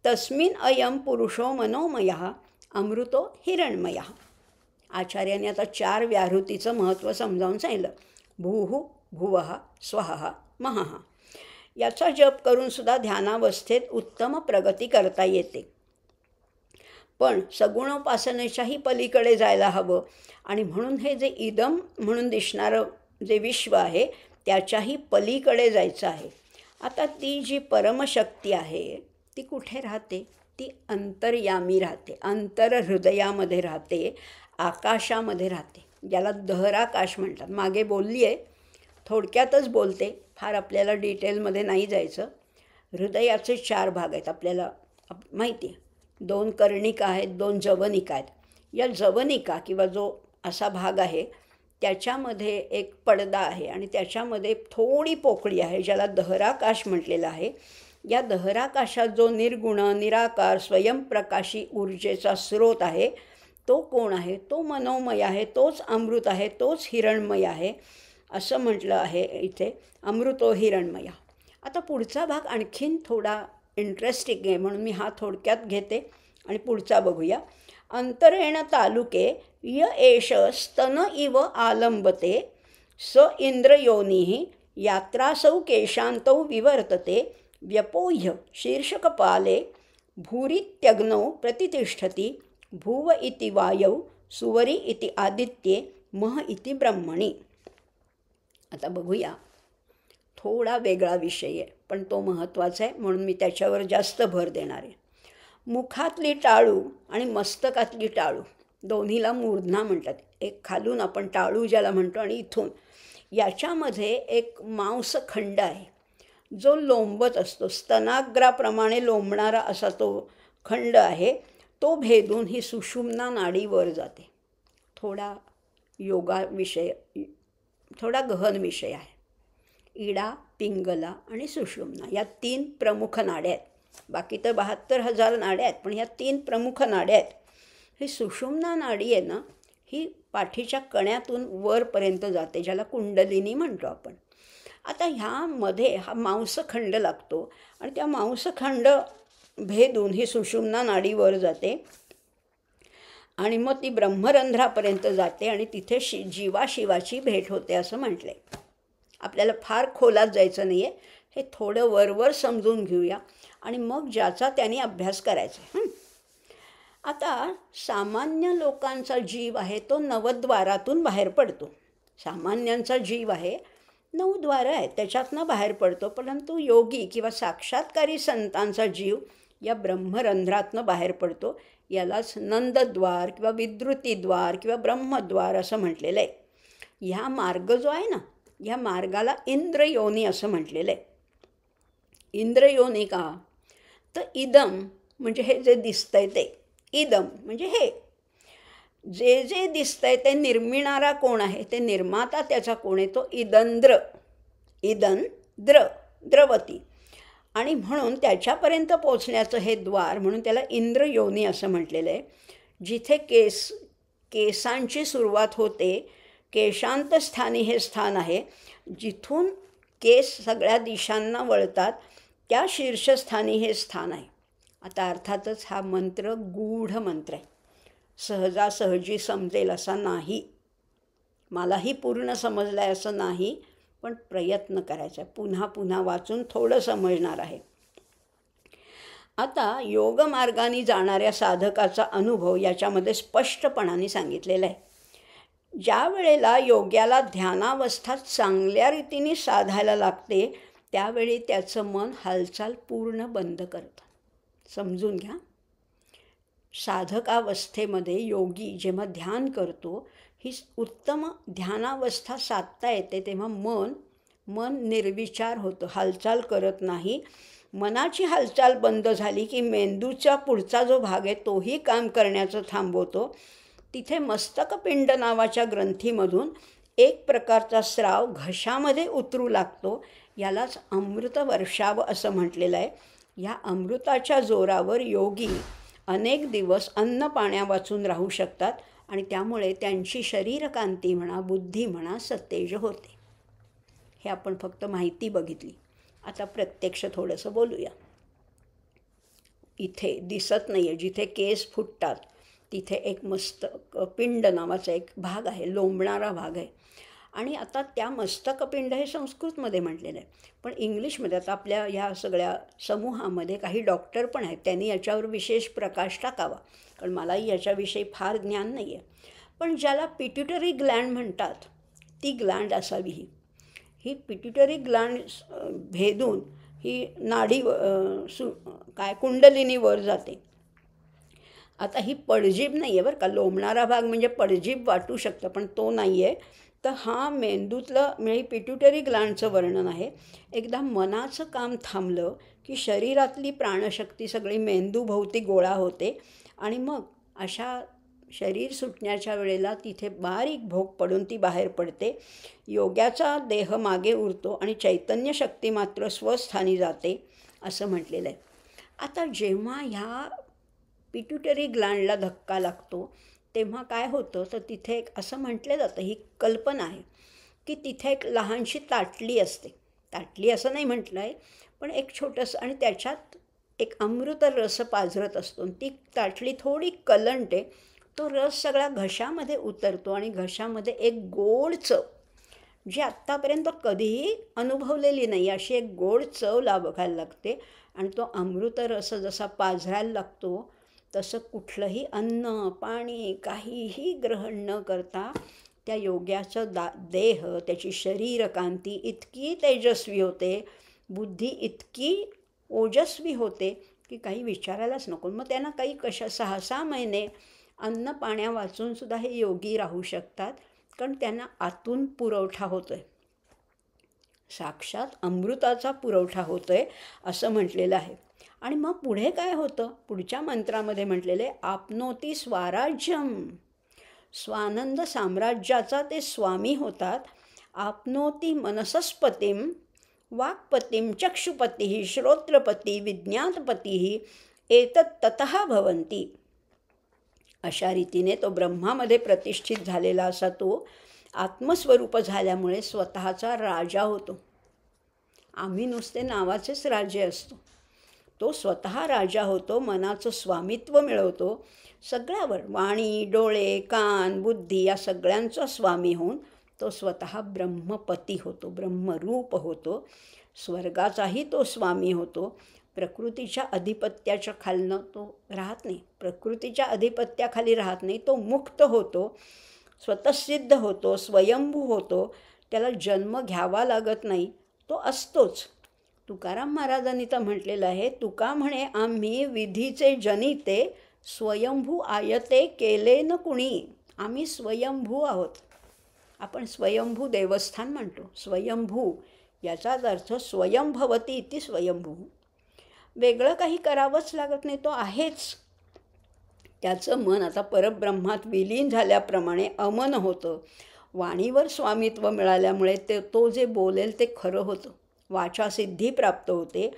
[SPEAKER 1] तस्मिन् अयं पुरुषो मनोमयः अमृतो हिरण्मयः. आचार्यांनी आता 4 व्याहृतीचं महत्त्व समजावून सांगितलं. भूः, भुवः, स्वः, महः. याचा जप करून सुद्धा ध्यानावस्थेत उत्तम प्रगती करता येते. पण सगुणोपासनेच्याही पलीकडे जायला हवं आणि म्हणून हे जे इदम म्हणून दिसणारं जे विश्व आहे त्याच्याही पलीकडे जायचं आहे. आता ती जी परमशक्ती आहे ती कुठे राहते? ती अंतर्यामी राहते, अंतरहृदयामध्ये राहते, आकाशामध्ये राहते, ज्याला दहराकाश म्हणतात. मागे बोलली आहे, थोडक्यातच बोलते, फार आपल्याला डिटेलमध्ये नाही जायचं. हृदयाचे 4 भाग आहेत, आपल्याला माहिती आहे. 2 कर्णिका आहेत, 2 जवनिका आहेत. या जवनिका किंवा जो असा भाग आहे त्याच्यामध्ये एक पडदा आहे आणि त्याच्यामध्ये थोडी पोकळी आहे ज्याला दहराकाश म्हटलेलं आहे. या दहराकाशात जो निर्गुण, निराकार, स्वयंप्रकाशी ऊर्जेचा स्रोत आहे तो कोण आहे? तो मनोमय आहे, तोच अमृत आहे, तोच हिरण्मय आहे असं म्हटलं आहे इथे, अमृतो हिरण्मय. आता पुढचा भाग आणखीन थोडा इंटरेस्टिंग आहे म्हणून मी हा थोडक्यात घेते आणि पुढचा बघूया. अंतरेण तालुके य एष स्तन इव आलंबते स इंद्रयोनिः यात्रासौ केशान्तौ विवर्तते व्यपोह्य शीर्षकपाले भूरित्यग्नौ प्रतितिष्ठति भुव इति वायौ सुवरी इति आदित्ये मह इति ब्रह्मणि. आता बघूया, थोडा वेगळा विषय आहे पण तो महत्त्वाचा आहे म्हणून मी त्याच्यावर जास्त भर देणार आहे. मुखातली टाळू आणि मस्तकातली टाळू दोन्हीला मूर्धना म्हणतात. एक खालून आपण टाळू ज्याला म्हणतो आणि इथून याच्यामध्ये एक मांसखंड आहे जो लोंबत असतो, स्तनाग्राप्रमाणे लोंबणारा असा तो खंड आहे. तो भेदून ही सुषुम्ना नाडी वर जाते. थोडा योगा विषय, थोडा गहन विषय आहे. इडा, पिंगला आणि सुषुम्ना या 3 प्रमुख नाड्या आहेत. बाकी तर 72,000 नाड्या आहेत, पण ह्या 3 प्रमुख नाड्या आहेत. ही सुषुम्ना नाडी आहे ना, ही पाठीच्या कण्यातून वरपर्यंत जाते, ज्याला कुंडलिनी म्हणतो आपण. आता ह्यामध्ये हा मांसखंड लागतो आणि त्या मांसखंड भेदून ही सुषुम्ना नाडी वर जाते आणि मग ती ब्रह्मरंध्रापर्यंत जाते आणि तिथे जीवाशिवाची भेट होते असं म्हटलं आहे. आपल्याला फार खोलात जायचं नाही आहे, हे थोडं वरवर समजून घेऊया आणि मग ज्याचा त्यांनी अभ्यास करायचा आहे. आता सामान्य लोकांचा जीव आहे तो नवद्वारातून बाहेर पडतो. सामान्यांचा जीव आहे 9 द्वारं आहेत त्याच्यातनं बाहेर पडतो, परंतु योगी किंवा साक्षात्कारी संतांचा जीव या ब्रह्मरंध्रातनं बाहेर पडतो. यालाच नंदद्वार किंवा विद्रुतीद्वार किंवा ब्रह्मद्वार असं म्हटलेलं आहे. ह्या मार्ग जो आहे ना, ह्या मार्गाला इंद्रयोनी असं म्हटलेलं आहे. इंद्रयोनी का? तर इदम म्हणजे हे जे दिसतंय ते, इदम म्हणजे हे जे जे दिसतंय ते निर्मिणारा कोण आहे, ते निर्माता त्याचा कोण आहे, तो इदंद्र. इदंद्र द्रवती. आणि म्हणून त्याच्यापर्यंत पोचण्याचं हे द्वार म्हणून त्याला इंद्रयोनी असं म्हटलेलं आहे. जिथे केसांची सुरुवात होते, केशांतस्थानी हे स्थान आहे. जिथून केस सगळ्या दिशांना वळतात त्या शीर्षस्थानी हे स्थान आहे. आता अर्थातच हा मंत्र गूढ मंत्र आहे, सहजासहजी समजेल असा नाही, मलाही पूर्ण समजलं आहे असं नाही, पण प्रयत्न करायचा आहे. पुन्हा पुन्हा वाचून थोडं समजणार आहे. आता योगमार्गाने जाणाऱ्या साधकाचा अनुभव याच्यामध्ये स्पष्टपणाने सांगितलेला आहे. ज्या वेळेला योग्याला ध्यानावस्था चांगल्या रीतीने साधायला लागते त्यावेळी त्याचं मन हालचाल पूर्ण बंद करतं. समजून घ्या. साधकावस्थेमध्ये योगी जेव्हा ध्यान करतो, ही उत्तम ध्यानावस्था साधता येते, तेव्हा मन निर्विचार होतं, हालचाल करत नाही. मनाची हालचाल बंद झाली की मेंदूचा पुढचा जो भाग आहे तोही काम करण्याचं थांबवतो. तिथे मस्तकपिंड नावाच्या ग्रंथीमधून एक प्रकारचा स्राव घशामध्ये उतरू लागतो. यालाच अमृत वर्षाव असं म्हटलेलं आहे. या अमृताच्या जोरावर योगी अनेक दिवस अन्न पाण्या वाचून राहू शकतात आणि त्यामुळे त्यांची शरीरकांती म्हणा, बुद्धी म्हणा, सतेज होते. हे आपण फक्त माहिती बघितली. आता प्रत्यक्ष थोडंसं बोलूया. इथे दिसत नाही आहे, जिथे केस फुटतात तिथे एक मस्तकपिंड नावाचा एक भाग आहे, लोंबणारा भाग आहे. आणि आता त्या मस्तकपिंड हे संस्कृतमध्ये म्हटलेलं आहे, पण इंग्लिशमध्ये आता आपल्या ह्या सगळ्या समूहामध्ये काही डॉक्टर पण आहेत, त्यांनी याच्यावर विशेष प्रकाश टाकावा, कारण मलाही याच्याविषयी फार ज्ञान नाही आहे. पण ज्याला पिट्युटरी ग्लँड म्हणतात ती ग्लँड असावी. ही पिट्युटरी ग्लँड भेदून ही नाडी कुंडलिनी वर जाते. आता ही पडजीभ नाही आहे बरं का, लोंबणारा भाग म्हणजे पडजीभ वाटू शकतं पण तो नाही आहे. तर हा मेंदूतलं म्हणजे पिट्युटरी ग्लँडचं वर्णन आहे. एकदा मनाचं काम थांबलं की शरीरातली प्राणशक्ती सगळी मेंदूभोवती गोळा होते आणि मग अशा शरीर सुटण्याच्या वेळेला तिथे बारीक भोग पडून ती बाहेर पडते. योग्याचा देह मागे उरतो आणि चैतन्य शक्ती मात्र स्वस्थानी जाते असं म्हटलेलं आहे. आता जेव्हा ह्या पिट्युटरी ग्लँडला धक्का लागतो तेव्हा काय होतं, तर तिथे एक असं म्हटलं जातं, ही कल्पना आहे की तिथे एक लहानशी ताटली असते. ताटली असं नाही म्हटलं आहे, पण एक छोटंसं, आणि त्याच्यात एक अमृत रस पाझरत असतो. ती ताटली थोडी कलंटे, तो रस सगळा घशामध्ये उतरतो आणि घशामध्ये एक गोड चव, जी आत्तापर्यंत कधीही अनुभवलेली नाही अशी एक गोड चव बघायला लागते. आणि तो अमृत रस जसा पाझरायला लागतो तसं कुठलंही अन्न पाणी काहीही ग्रहण न करता त्या योग्याचं देह, त्याची शरीरकांती इतकी तेजस्वी होते, बुद्धी इतकी ओजस्वी होते की काही विचारायलाच नको. मग त्यांना काही 6-6 महिने अन्न पाण्या वाचूनसुद्धा हे योगी राहू शकतात, कारण त्यांना आतून पुरवठा होतो आहे, साक्षात अमृताचा पुरवठा होतो आहे असं म्हटलेलं आहे. आणि मग पुढे काय होतं, पुढच्या मंत्रामध्ये म्हटलेले आपनोती स्वराज्यम, स्वानंद साम्राज्याचा ते स्वामी होतात. आपनोती मनसस्पतीम वाक्पतीम चक्षुपती श्रोत्रपती विज्ञातपती एतत् ततः भवन्ति. अशा रीतीने तो ब्रह्मामध्ये प्रतिष्ठित झालेला असा तो आत्मस्वरूप झाल्यामुळे स्वतःचा राजा होतो. आम्ही नुसते नावाचेच राजे असतो. तो स्वतः राजा होतो, मनाचं स्वामित्व मिळवतो, सगळ्यावर वाणी, डोळे, कान, बुद्धी या सगळ्यांचा स्वामी होऊन तो स्वतः ब्रह्मपती होतो, ब्रह्मरूप होतो, स्वर्गाचाही तो स्वामी होतो. प्रकृतीच्या अधिपत्याच्या खालनं तो राहत नाही, प्रकृतीच्या अधिपत्याखाली राहत नाही, तो मुक्त होतो, स्वतःसिद्ध होतो, स्वयंभू होतो, त्याला जन्म घ्यावा लागत नाही, तो असतोच. तुकाराम महाराजांनी तर म्हटलेलं आहे, तुका म्हणे आम्ही विधीचे जनिते, स्वयंभू आयते केले न कुणी. आम्ही स्वयंभू आहोत. आपण स्वयंभू देवस्थान म्हणतो. स्वयंभू याचाच अर्थ स्वयंभवती इति स्वयंभू. वेगळं काही करावंच लागत नाही, तो आहेच. त्याचं मन आता परब्रह्मात विलीन झाल्याप्रमाणे अमन होतं. वाणीवर स्वामित्व मिळाल्यामुळे तो जे बोलेल ते खरं होतं. वाचासिद्धी प्राप्त होते.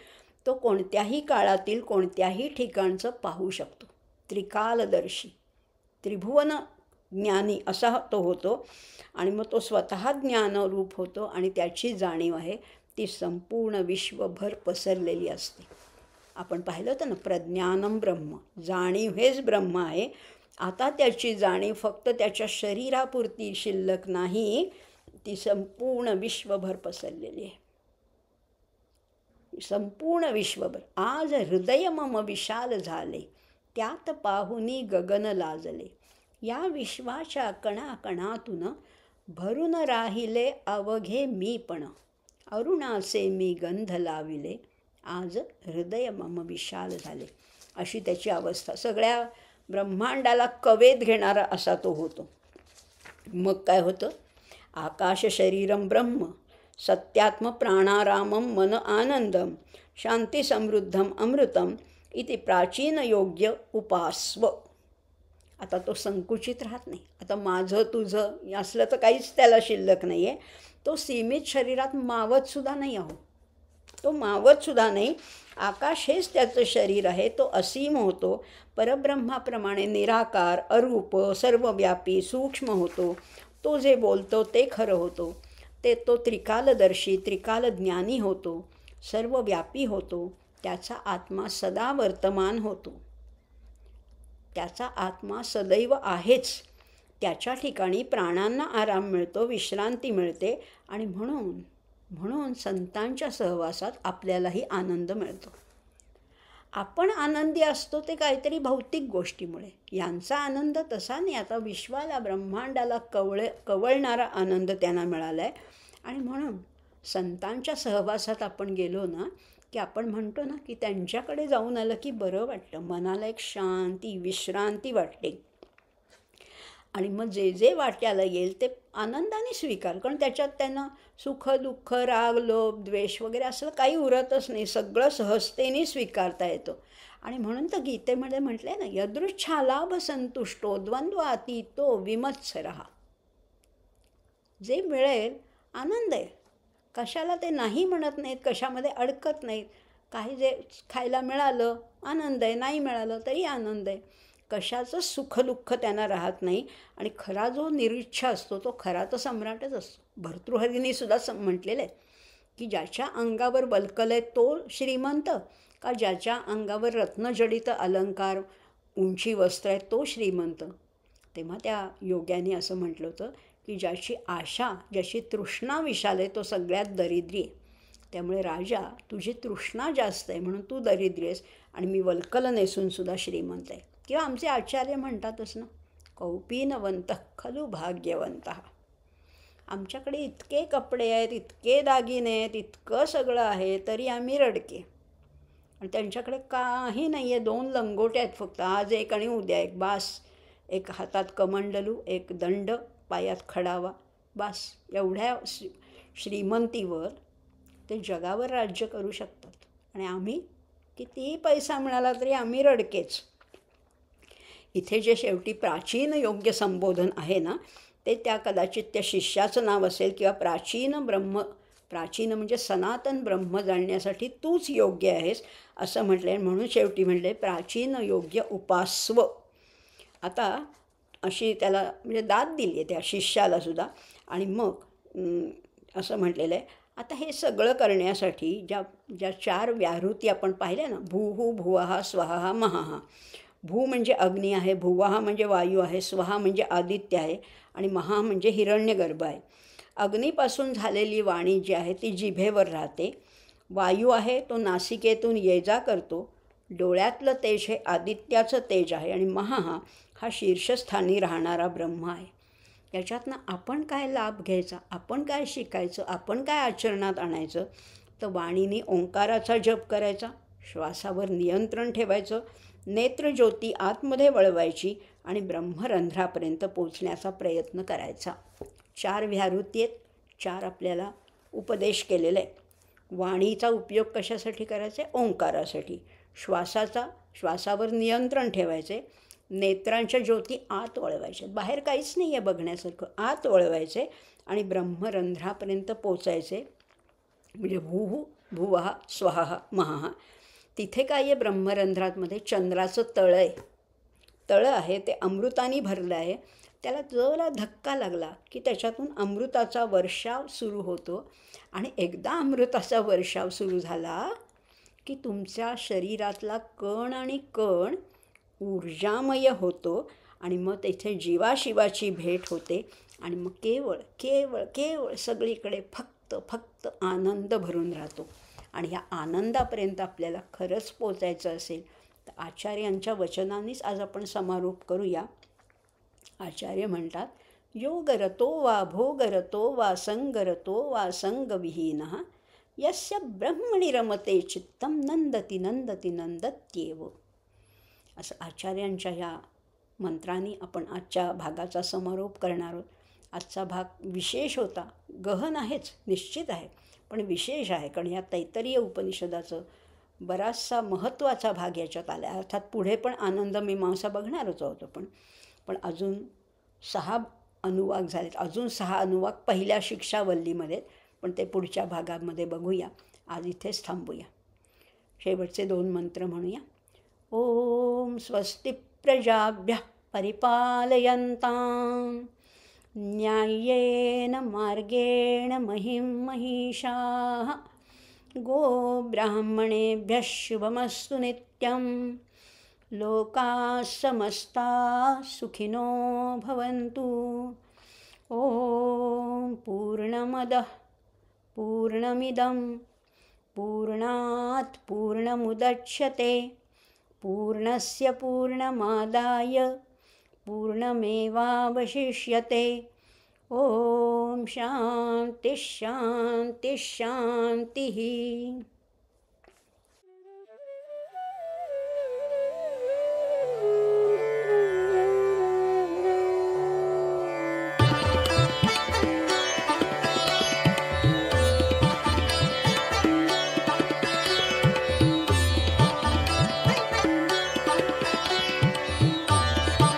[SPEAKER 1] तो कोणत्याही काळातील कोणत्याही ठिकाणचं पाहू शकतो. त्रिकालदर्शी, त्रिभुवन ज्ञानी असा तो होतो. आणि मग तो स्वतः ज्ञानरूप होतो आणि त्याची जाणीव आहे ती संपूर्ण विश्वभर पसरलेली असते. आपण पाहिलं होतं ना, प्रज्ञानम ब्रह्म, जाणीव हेच ब्रह्म आहे. आता त्याची जाणीव फक्त त्याच्या शरीरापुरती शिल्लक नाही, ती संपूर्ण विश्वभर पसरलेली आहे. संपूर्ण विश्वभर. आज हृदय मम विशाल झाले, त्यात पाहुनी गगन लाजले. या विश्वाच्या कणाकणातून भरून राहिले अवघे मीपण, अरुणाचे मी गंध लाविले, आज हृदय मम विशाल झाले. अशी त्याची अवस्था. सगळ्या ब्रह्मांडाला कवेत घेणारा असा तो होतो. मग काय होतं? आकाश शरीरम ब्रह्म, सत्यात्म प्राणारामम मन आनंदम, शांती समृद्धम अमृतम इति प्राचीन योग्य उपास्व. आता तो संकुचित राहत नाही. आता माझं तुझं असलं तर काहीच त्याला शिल्लक नाही आहे. तो सीमित शरीरात मावतसुद्धा नाही आहो. तो मावतसुद्धा नाही. आकाश हेच त्याचं शरीर आहे. तो असीम होतो. परब्रह्माप्रमाणे निराकार, अरूप, सर्वव्यापी, सूक्ष्म होतो. तो जे बोलतो ते खरं होतो. तो त्रिकालदर्शी, त्रिकालज्ञानी होतो, सर्वव्यापी होतो. त्याचा आत्मा सदा वर्तमान होतो. त्याचा आत्मा सदैव आहेच. त्याच्या ठिकाणी प्राणांना आराम मिळतो, विश्रांती मिळते. आणि म्हणून संतांच्या सहवासात आपल्यालाही आनंद मिळतो. आपण आनंदी असतो ते काहीतरी भौतिक गोष्टीमुळे. यांचा आनंद तसा नाही. आता विश्वाला, ब्रह्मांडाला कवळणारा आनंद त्यांना मिळाला आहे. आणि म्हणून संतांच्या सहवासात आपण गेलो ना, की आपण म्हणतो ना, की त्यांच्याकडे जाऊन आलं की बरं वाटतं. मनाला एक शांती, विश्रांती वाटते. आणि मग जे जे वाट्याला येईल ते आनंदाने स्वीकार. कारण त्याच्यात त्यांना सुख, दुःख, राग, लोभ, द्वेष वगैरे असं काही उरतच नाही. सगळं सहजतेने स्वीकारता येतं. आणि म्हणून तर गीतेमध्ये म्हटलं आहे ना, यदृच्छालाभ संतुष्टो द्वंद्वातीतो विमत्सरः. जे मिळेल आनंद आहे. कशाला ते नाही म्हणत नाहीत, कशामध्ये अडकत नाहीत. काही जे खायला मिळालं आनंद आहे, नाही मिळालं तरी आनंद आहे. कशाचं सुखदुःख त्यांना राहत नाही. आणि खरा जो निरीच्छा असतो तो खरा तर सम्राटच असतो. भर्तृहरींनीसुद्धा म्हटलेलं आहे की ज्याच्या अंगावर वल्कल आहे तो श्रीमंत, का ज्याच्या अंगावर रत्नजडित अलंकार, उंची वस्त्र आहे तो श्रीमंत. तेव्हा त्या योग्याने असं म्हटलं होतं की ज्याची आशा, ज्याची तृष्णा विशाल आहे तो सगळ्यात दरिद्री आहे. त्यामुळे राजा, तुझी तृष्णा जास्त आहे म्हणून तू दरिद्री आहेस आणि मी वल्कल नेसूनसुद्धा श्रीमंत आहे. किंवा आमचे आचार्य म्हणतातच ना, कौपीनवंत खलु भाग्यवंत. आमच्याकडे इतके कपडे आहेत, इतके दागिने आहेत, इतकं सगळं आहे, तरी आम्ही रडके. आणि त्यांच्याकडे काही नाही आहे. 2 लंगोटे आहेत फक्त, आज एक आणि उद्या एक, बास. एक हातात कमंडलू, एक दंड, पायात खडावा, बास. एवढ्या श्रीमंतीवर ते जगावर राज्य करू शकतात. आणि आम्ही कितीही पैसा मिळाला तरी आम्ही रडकेच. इथे जे शेवटी प्राचीन योग्य संबोधन आहे ना, ते त्या कदाचित त्या शिष्याचं नाव असेल. किंवा प्राचीन म्हणजे सनातन ब्रह्म जाणण्यासाठी तूच योग्य आहेस असं म्हटलं. म्हणून शेवटी म्हटले प्राचीन योग्य उपास्व. आता अशी त्याला म्हणजे दाद दिली आहे त्या शिष्यालासुद्धा. आणि मग असं म्हटलेलं आहे, आता हे सगळं करण्यासाठी ज्या ज्या 4 व्याहृती आपण पाहिल्या ना, भूः भुवः स्वहः महः. भू म्हणजे अग्नी आहे, भुवः म्हणजे वायू आहे, स्वहा म्हणजे आदित्य आहे आणि महा म्हणजे हिरण्यगर्भ आहे. अग्नीपासून झालेली वाणी जी आहे ती जिभेवर राहते. वायू आहे तो नासिकेतून ये जा करतो. डोळ्यातलं तेज हे आदित्याचं तेज आहे आणि महा हा शीर्षस्थानी राहणारा ब्रह्म आहे. याच्यातनं आपण काय लाभ घ्यायचा, आपण काय शिकायचं, आपण काय आचरणात आणायचं, तर वाणीने ओंकाराचा जप करायचा, श्वासावर नियंत्रण ठेवायचं, नेत्रज्योती आतमध्ये वळवायची आणि ब्रह्मरंध्रापर्यंत पोचण्याचा प्रयत्न करायचा. 4 व्याहृती आहेत, 4 आपल्याला उपदेश केलेले आहेत. वाणीचा उपयोग कशासाठी करायचा आहे? ओंकारासाठी. श्वासावर नियंत्रण ठेवायचे, नेत्रांच्या ज्योती आत वळवायचे, बाहेर काहीच नाही आहे बघण्यासारखं, आत वळवायचे आणि ब्रह्मरंध्रापर्यंत पोचायचे. म्हणजे भूः भुवः स्वहः महः. तिथे काय आहे ब्रह्मरंध्रातमध्ये? चंद्राचं तळं आहे. तळं आहे ते अमृताने भरलं आहे. त्याला जरा धक्का लागला की त्याच्यातून अमृताचा वर्षाव सुरू होतो आणि एकदा अमृताचा वर्षाव सुरू झाला की तुमच्या शरीरातला कण आणि कण ऊर्जामय होतो आणि मग तेथे जीवाशिवाची भेट होते आणि मग केवळ केवळ केवळ सगळीकडे फक्त फक्त आनंद भरून राहतो. आणि ह्या आनंदापर्यंत आपल्याला खरंच पोचायचं असेल तर आचार्यांच्या वचनानेच आज आपण समारोप करूया. आचार्य म्हणतात, योगरतो वा भोगरतो वा संगरतो वा संगविहीनः यस्य ब्रह्मणि रमते चित्तं नंदती नंदती नंदत्येव. असं आचार्यांच्या ह्या मंत्रांनी आपण आजच्या भागाचा समारोप करणार आहोत. आजचा भाग विशेष होता, गहन आहेच निश्चित आहे, पण विशेष आहे कारण ह्या तैत्तरीय उपनिषदाचं बराचसा महत्त्वाचा भाग याच्यात आला आहे. अर्थात पुढे पण आनंद मीमांसा बघणारच आहोत आपण, पण अजून 6 अनुवाक झालेत, अजून 6 अनुवाक पहिल्या शिक्षावल्लीमध्ये, पण ते पुढच्या भागामध्ये बघूया. आज इथेच थांबूया. शेवटचे 2 मंत्र म्हणूया. ओम स्वस्ति प्रजाभ्यः परिपालयन्तां न्याय्येन मार्गेण महीं महिषाः गोब्राह्मणेभ्यः शुभमस्तु नित्यं लोकाः समस्ताः सुखिनो भवन्तु. ओम पूर्णमदः पूर्णमिदं पूर्णात् पूर्णमुदच्यते पूर्णस्य पूर्णमादाय पूर्णमेवावशिष्यते. ओम शांति शांति शांति.